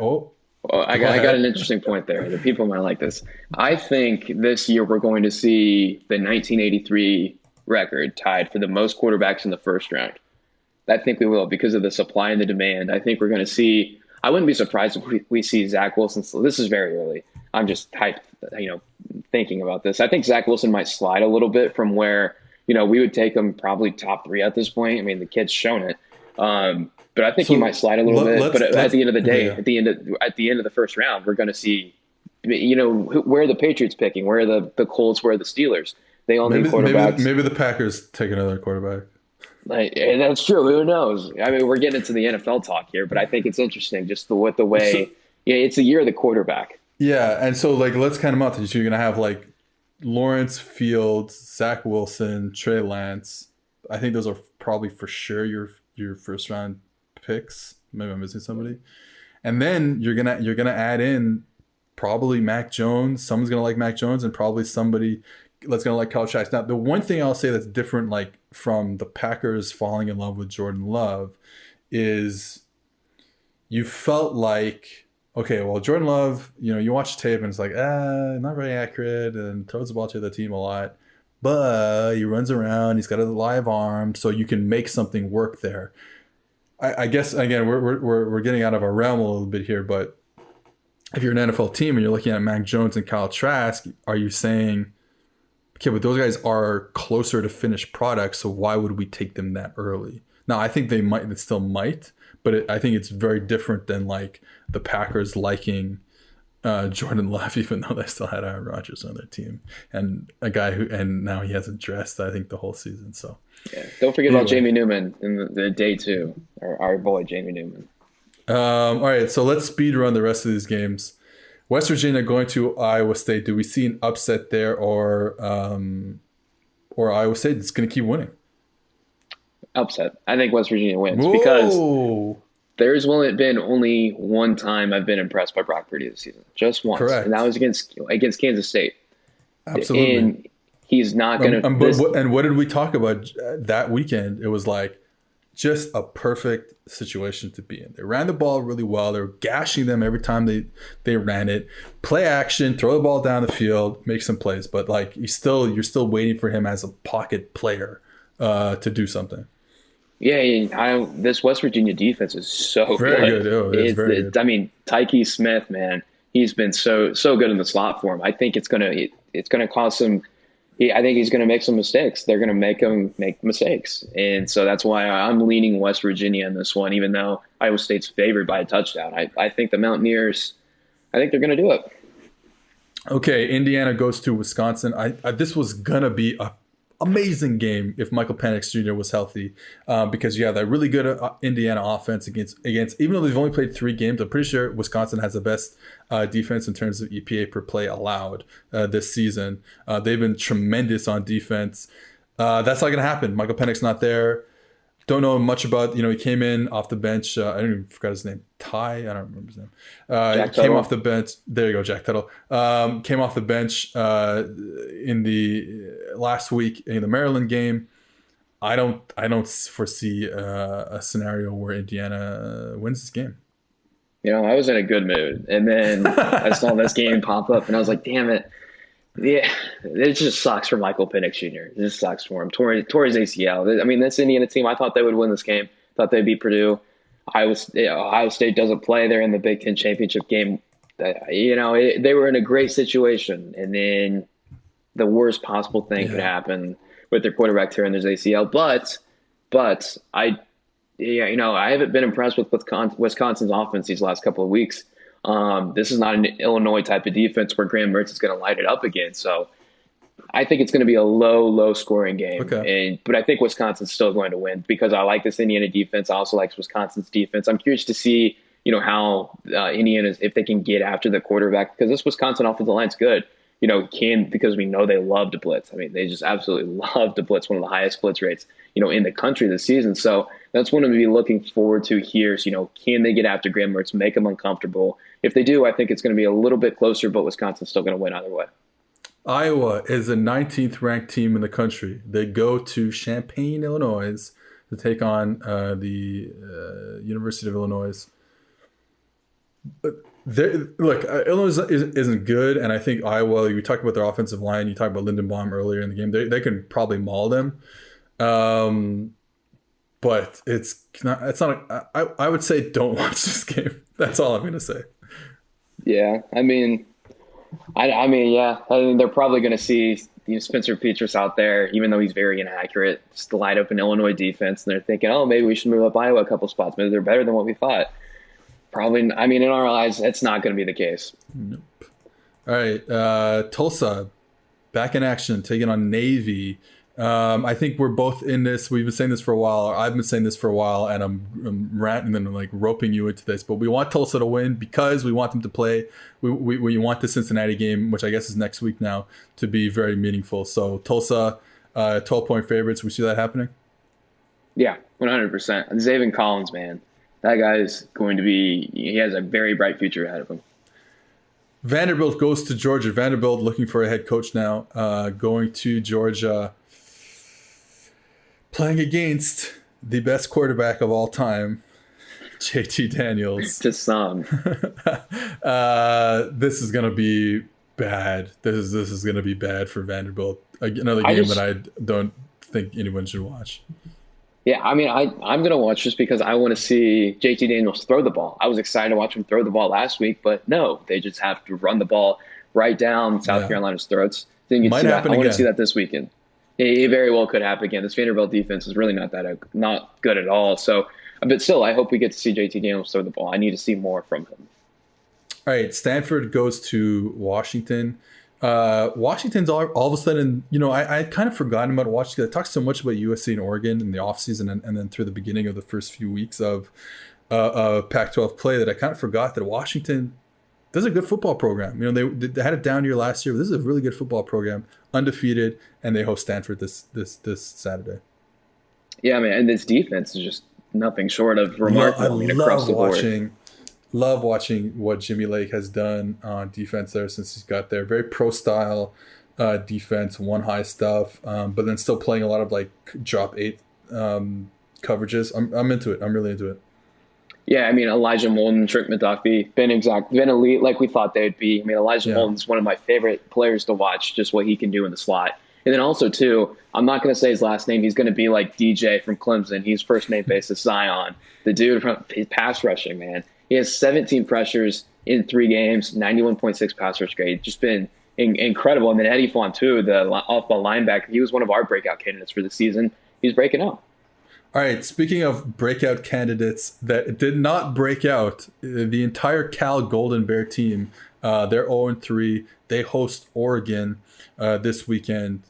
I got an interesting point there. The people might like this. I think this year we're going to see the 1983 record tied for the most quarterbacks in the first round. I think we will because of the supply and the demand. I think we're going to see. I wouldn't be surprised if we see Zach Wilson. So this is very early. I'm just thinking about this. I think Zach Wilson might slide a little bit from where we would take him probably top 3 at this point. I mean, the kid's shown it, but I think he might slide a little bit. But at the end of the day, at the end of the first round, we're going to see, where are the Patriots picking? Where are the Colts? Where are the Steelers? They all need quarterbacks. Maybe the Packers take another quarterback. And that's true. Who knows? I mean, we're getting into the NFL talk here, but I think it's interesting just the way. It's the year of the quarterback. Yeah, and so let's count them out. You're gonna have Lawrence, Fields, Zach Wilson, Trey Lance. I think those are probably for sure your first round picks. Maybe I'm missing somebody. And then you're gonna add in probably Mac Jones. Someone's gonna like Mac Jones, and probably somebody that's gonna like Kyle Trask. Now, the one thing I'll say that's different, from the Packers falling in love with Jordan Love, is you felt like, okay, well, Jordan Love, you watch tape and it's like, not very accurate and throws the ball to the team a lot, but he runs around, he's got a live arm, so you can make something work there. I guess again we're getting out of our realm a little bit here, but if you're an NFL team and you're looking at Mac Jones and Kyle Trask, are you saying, okay, but those guys are closer to finished products, so why would we take them that early? Now, I think they still might, but I think it's very different than like the Packers liking Jordan Love, even though they still had Aaron Rodgers on their team, and a guy and now he hasn't dressed, I think, the whole season. So yeah, don't forget about Jamie Newman in the day two, our boy Jamie Newman. All right, so let's speed run the rest of these games. West Virginia going to Iowa State. Do we see an upset there, or Iowa State is going to keep winning? Upset. I think West Virginia wins because there's been only one time I've been impressed by Brock Purdy this season, just once, correct, and that was against Kansas State. Absolutely, and he's not going to. And what did we talk about that weekend? It was like just a perfect situation to be in. They ran the ball really well. They were gashing them every time they ran it. Play action, throw the ball down the field, make some plays. But like you're still waiting for him as a pocket player to do something. Yeah, this West Virginia defense is so very good. Oh, it's very good. I mean, Tyke Smith, man, he's been so good in the slot for him. I think it's gonna cause some. I think he's going to make some mistakes. They're going to make him make mistakes. And so that's why I'm leaning West Virginia in this one, even though Iowa State's favored by a touchdown. I think the Mountaineers, I think they're going to do it. Okay, Indiana goes to Wisconsin. This was going to be an amazing game if Michael Penix Jr. was healthy, because you have that really good Indiana offense against, even though they've only played 3 games, I'm pretty sure Wisconsin has the best defense in terms of EPA per play allowed this season. They've been tremendous on defense. That's not going to happen. Michael Penix not there. Don't know much about, he came in off the bench. I don't even forgot his name. I don't remember his name. Jack came Tuttle. off the bench. There you go, Jack Tuttle. Came off the bench in the last week in the Maryland game. I don't foresee a scenario where Indiana wins this game. I was in a good mood, and then I saw this game pop up, and I was like, "Damn it!" Yeah, it just sucks for Michael Penix Jr. It just sucks for him. Tore his ACL. I mean, this Indiana team, I thought they would win this game. Thought they'd beat Purdue. Ohio State doesn't play. They're in the Big Ten championship game. They were in a great situation, and then the worst possible thing could happen with their quarterback tearing his ACL. But I haven't been impressed with Wisconsin's offense these last couple of weeks. This is not an Illinois type of defense where Graham Mertz is going to light it up again. So I think it's going to be a low scoring game. Okay. But I think Wisconsin's still going to win because I like this Indiana defense. I also like Wisconsin's defense. I'm curious to see, how Indiana, if they can get after the quarterback, because this Wisconsin offensive line's good. Because we know they love to blitz. I mean, they just absolutely love to blitz, one of the highest blitz rates, in the country this season. So that's what I'm going to be looking forward to here. So, can they get after Graham Mertz, make him uncomfortable? If they do, I think it's going to be a little bit closer, but Wisconsin's still going to win either way. Iowa is the 19th ranked team in the country. They go to Champaign, Illinois to take on the University of Illinois. Illinois isn't good, and I think Iowa, you talked about their offensive line, you talked about Lindenbaum earlier in the game, they can probably maul them. But it's not. I would say don't watch this game. That's all I'm going to say. Yeah, I mean, they're probably going to see Spencer Petras out there, even though he's very inaccurate, just to light up an Illinois defense, and they're thinking, oh, maybe we should move up Iowa a couple spots. Maybe they're better than what we thought. Probably, in our eyes, that's not going to be the case. Nope. All right, Tulsa, back in action, taking on Navy. I think we're both in this. We've been saying this for a while. Or I've been saying this for a while, and I'm ranting and like roping you into this. But we want Tulsa to win because we want them to play. We want the Cincinnati game, which I guess is next week now, to be very meaningful. So Tulsa, 12-point favorites. We see that happening. Yeah, 100%. Zaven Collins, man, that guy is going to be. He has a very bright future ahead of him. Vanderbilt goes to Georgia. Vanderbilt looking for a head coach now. Going to Georgia. Playing against the best quarterback of all time, JT Daniels. To some. This is going to be bad. This is going to be bad for Vanderbilt. Another game that I don't think anyone should watch. Yeah, I mean, I'm going to watch just because I want to see JT Daniels throw the ball. I was excited to watch him throw the ball last week, but no, they just have to run the ball right down South Carolina's throats. Didn't get to Might see that. happen I want to again. see that this weekend. It very well could happen again. This Vanderbilt defense is really not good at all. So, but still, I hope we get to see JT Daniels throw the ball. I need to see more from him. All right, Stanford goes to Washington. Washington's all of a sudden, I kind of forgotten about Washington. I talked so much about USC and Oregon in the offseason and then through the beginning of the first few weeks of Pac-12 play that I kind of forgot that Washington does a good football program. They had a down year last year, but this is a really good football program, undefeated, and they host Stanford this Saturday. Yeah, I mean, and this defense is just nothing short of remarkable. Across the board. Love watching what Jimmy Lake has done on defense there since he's got there. Very pro style defense, one high stuff, but then still playing a lot of like drop 8 coverages. I'm into it. I'm really into it. Yeah, I mean, Elijah Molden, Trick McDuffie, been elite like we thought they'd be. I mean, Elijah Molden's one of my favorite players to watch, just what he can do in the slot. And then also, too, I'm not going to say his last name. He's going to be like DJ from Clemson. He's first name basis Zion. The dude from his pass rushing, man. He has 17 pressures in 3 games, 91.6 pass rush grade. Just been incredible. And then Eddie Fontu, the off-ball linebacker, he was one of our breakout candidates for the season. He's breaking out. All right, speaking of breakout candidates that did not break out, the entire Cal Golden Bear team, they're 0-3. They host Oregon this weekend.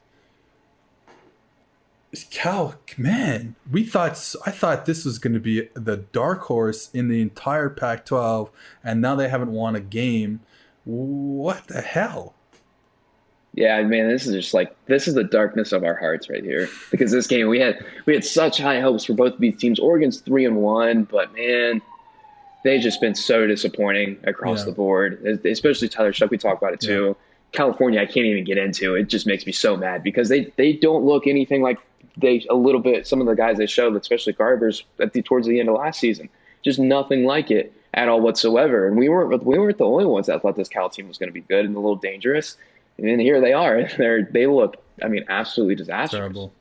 Cal, man, I thought this was going to be the dark horse in the entire Pac-12, and now they haven't won a game. What the hell? Yeah, man, this is the darkness of our hearts right here. Because this game, we had such high hopes for both of these teams. Oregon's 3-1, but man, they've just been so disappointing across the board. Especially Tyler Shough, we talked about it too. Yeah. California, I can't even get into. It just makes me so mad because they don't look anything like some of the guys they showed, especially Garbers towards the end of last season. Just nothing like it at all whatsoever. And we weren't the only ones that thought this Cal team was going to be good and a little dangerous. And then here they are. They look, I mean, absolutely disastrous. Terrible.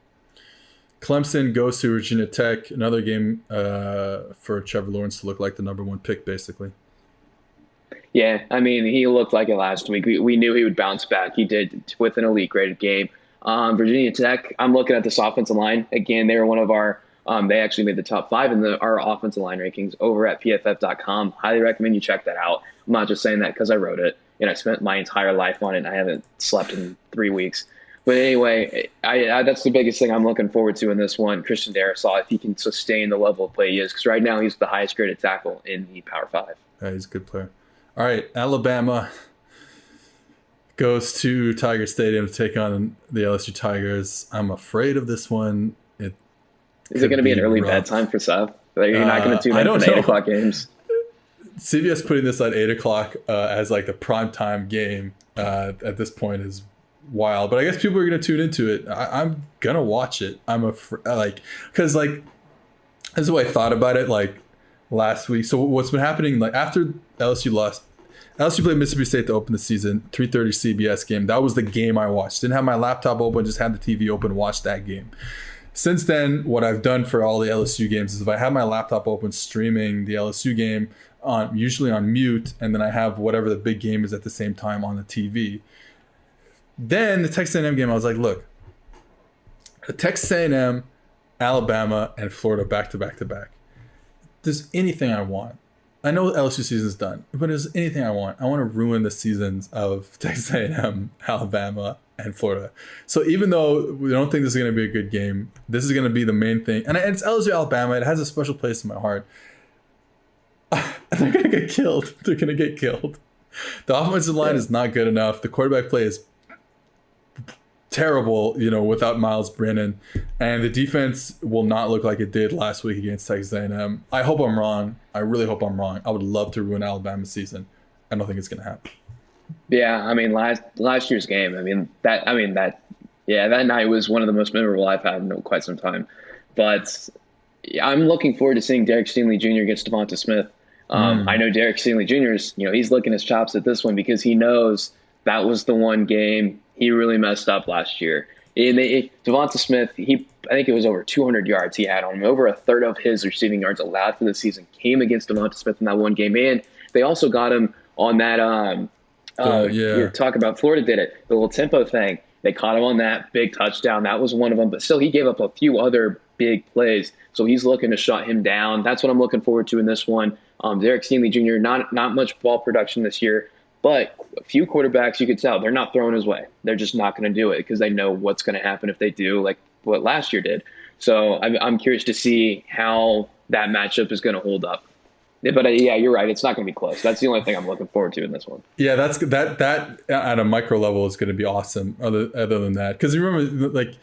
Clemson goes to Virginia Tech. Another game for Trevor Lawrence to look like the number 1 pick, basically. Yeah, I mean, he looked like it last week. We knew he would bounce back. He did with an elite graded game. Virginia Tech, I'm looking at this offensive line. Again, they were one of our they actually made the top 5 in our offensive line rankings over at PFF.com. Highly recommend you check that out. I'm not just saying that because I wrote it. And I spent my entire life on it, and I haven't slept in 3 weeks. But anyway, I that's the biggest thing I'm looking forward to in this one. Christian Darrisaw, if he can sustain the level of play he is, because right now he's the highest graded tackle in the Power 5. Yeah, he's a good player. All right, Alabama goes to Tiger Stadium to take on the LSU Tigers. I'm afraid of this one. Is it going to be an early bedtime for Seth? Like, you're not going to tune in for the 8 o'clock games? CBS putting this at 8 o'clock as like the primetime game at this point is wild. But I guess people are going to tune into it. I'm going to watch it. Because this is what I thought about it like last week. So what's been happening, like after LSU lost, LSU played Mississippi State to open the season, 3:30 CBS game. That was the game I watched. Didn't have my laptop open, just had the TV open, watched that game. Since then, what I've done for all the LSU games is if I have my laptop open streaming the LSU game, usually on mute, and then I have whatever the big game is at the same time on the TV. Then the Texas A&M game, I was like, look, the Texas A&M, Alabama, and Florida back to back to back. If there's anything I want. I know LSU season's done, but there's anything I want. I want to ruin the seasons of Texas A&M, Alabama, and Florida. So even though we don't think this is going to be a good game, this is going to be the main thing. And it's LSU, Alabama. It has a special place in my heart. They're going to get killed. They're going to get killed. The offensive line is not good enough. The quarterback play is terrible, without Miles Brennan. And the defense will not look like it did last week against Texas A&M. I hope I'm wrong. I really hope I'm wrong. I would love to ruin Alabama's season. I don't think it's going to happen. Yeah, I mean, last year's game, that night was one of the most memorable I've had in quite some time. But I'm looking forward to seeing Derek Stingley Jr. against Devonta Smith. I know Derek Stingley Jr. is, he's licking his chops at this one because he knows that was the one game he really messed up last year. And Devonta Smith, I think it was over 200 yards he had on him. Over a third of his receiving yards allowed for the season came against Devonta Smith in that one game. And they also got him on that. You're talking about Florida did it, the little tempo thing. They caught him on that big touchdown. That was one of them. But still, he gave up a few other big plays. So he's looking to shut him down. That's what I'm looking forward to in this one. Derek Stingley Jr., not much ball production this year. But a few quarterbacks, you could tell, they're not throwing his way. They're just not going to do it because they know what's going to happen if they do, like what last year did. So I'm curious to see how that matchup is going to hold up. But yeah, you're right. It's not going to be close. That's the only thing I'm looking forward to in this one. Yeah, that at a micro level is going to be awesome. Other than that, because remember, like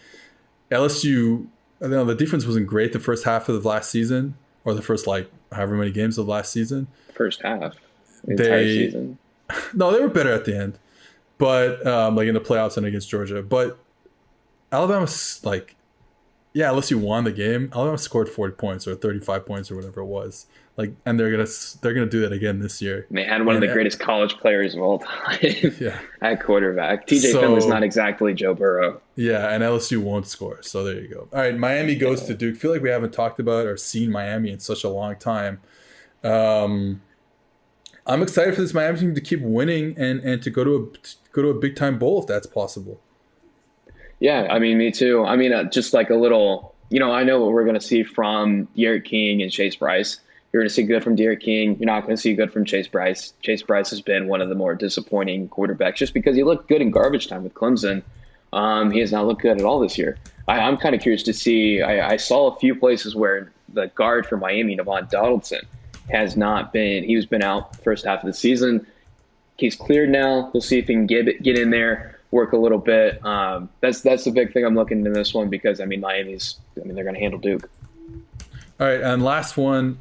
LSU, the defense wasn't great the first half of the last season, or the first like however many games of last season. First half, entire season. No, they were better at the end, but like in the playoffs and against Georgia. But Alabama's like, yeah, LSU won the game. Alabama scored 40 points or 35 points or whatever it was. Like, and they're gonna do that again this year. And they had one of the greatest college players of all time at quarterback. TJ Finley's not exactly Joe Burrow. Yeah, and LSU won't score. So there you go. All right, Miami goes to Duke. I feel like we haven't talked about or seen Miami in such a long time. I'm excited for this Miami team to keep winning and to go to a big time bowl if that's possible. Yeah, I mean, me too. I mean, just like a little, I know what we're going to see from Derek King and Chase Bryce. You're going to see good from Derek King. You're not going to see good from Chase Bryce. Chase Bryce has been one of the more disappointing quarterbacks just because he looked good in garbage time with Clemson. He has not looked good at all this year. I'm kind of curious to see. I saw a few places where the guard for Miami, Devon Donaldson, has not been. He's been out first half of the season. He's cleared now. We'll see if he can get in there, work a little bit. That's the big thing I'm looking into this one because they're going to handle Duke. All right, and last one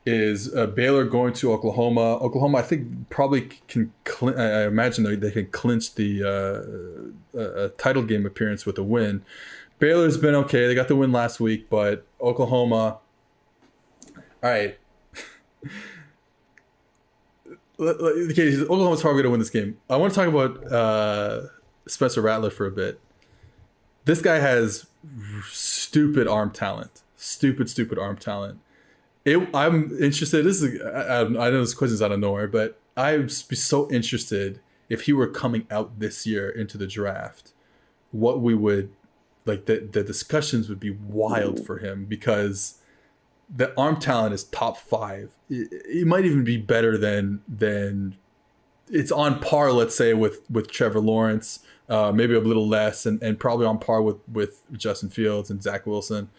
is Baylor going to Oklahoma. Oklahoma, I think, probably can. I imagine they can clinch the title game appearance with a win. Baylor's been okay. They got the win last week, but Oklahoma. All right. Okay, Oklahoma's probably going to win this game. I want to talk about Spencer Rattler for a bit. This guy has stupid arm talent. Stupid arm talent. I'm interested. I know this question's out of nowhere, but I'd be so interested if he were coming out this year into the draft. What we would like the discussions would be wild for him because the arm talent is top 5. It might even be better than it's on par, let's say, with Trevor Lawrence, maybe a little less, and probably on par with Justin Fields and Zach Wilson.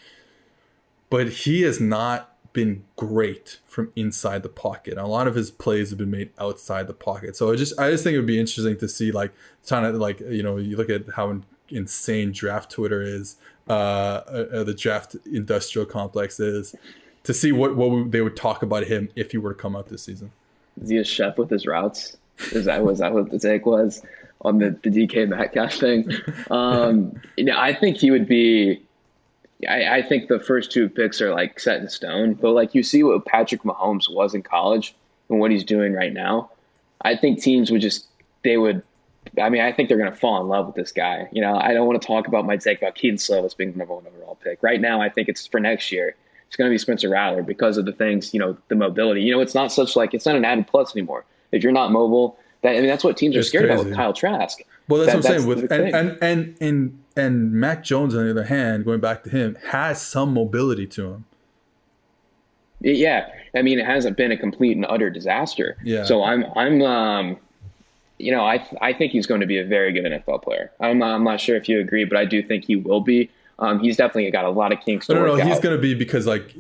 But he has not been great from inside the pocket. A lot of his plays have been made outside the pocket. So I just think it would be interesting to see, like, kind of like, you look at how insane draft Twitter is, the draft industrial complex is, to see what they would talk about him if he were to come out this season. Is he a chef with his routes? Was that what the take was on the DK Metcalf thing? I think he would be. I think the first 2 picks are like set in stone, but like you see what Patrick Mahomes was in college and what he's doing right now. I think teams would I think they're going to fall in love with this guy. I don't want to talk about my take about Keaton Slovis being the number 1 overall pick. Right now, I think it's for next year. It's going to be Spencer Rattler because of the things, the mobility. It's not it's not an added plus anymore. If you're not mobile, that's what teams are scared about with Kyle Trask. Well, that's what I'm saying. And Mac Jones, on the other hand, going back to him, has some mobility to him. Yeah, it hasn't been a complete and utter disaster. Yeah. So I think he's going to be a very good NFL player. I'm not sure if you agree, but I do think he will be. He's definitely got a lot of kinks to work out. He's going to be because like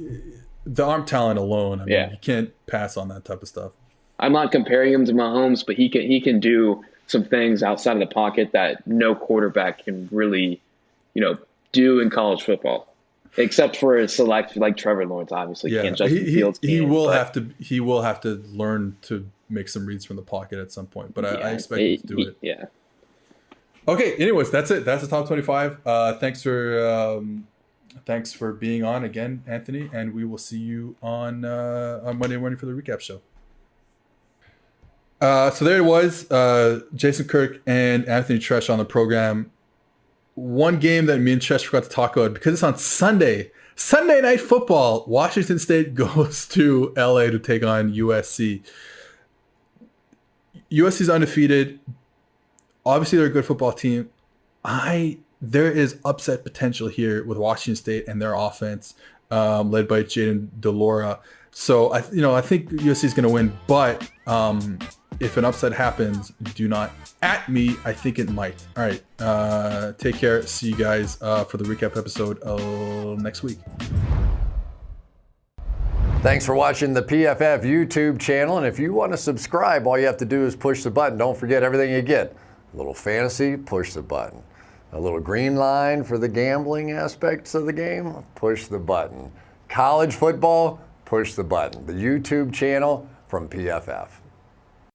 the arm talent alone. You can't pass on that type of stuff. I'm not comparing him to Mahomes, but he can do some things outside of the pocket that no quarterback can really, do in college football, except for a select like Trevor Lawrence. Obviously, can't. Justin Fields can. He will have to learn to make some reads from the pocket at some point. But I expect him to do it. Yeah. Okay. Anyways, that's it. That's the top 25. Thanks for being on again, Anthony, and we will see you on Monday morning for the recap show. So there it was, Jason Kirk and Anthony Treash on the program. one game that me and Tresh forgot to talk about, because it's on Sunday Night Football. Washington State goes to LA to take on USC. USC's undefeated. Obviously, they're a good football team. There is upset potential here with Washington State and their offense, led by Jaden DeLora. So I think USC is going to win, but if an upset happens, do not at me. I think it might. All right. Take care. See you guys for the recap episode next week. Thanks for watching the PFF YouTube channel. And if you want to subscribe, all you have to do is push the button. Don't forget everything you get. A little fantasy, push the button. A little green line for the gambling aspects of the game, push the button. College football, push the button. The YouTube channel from PFF.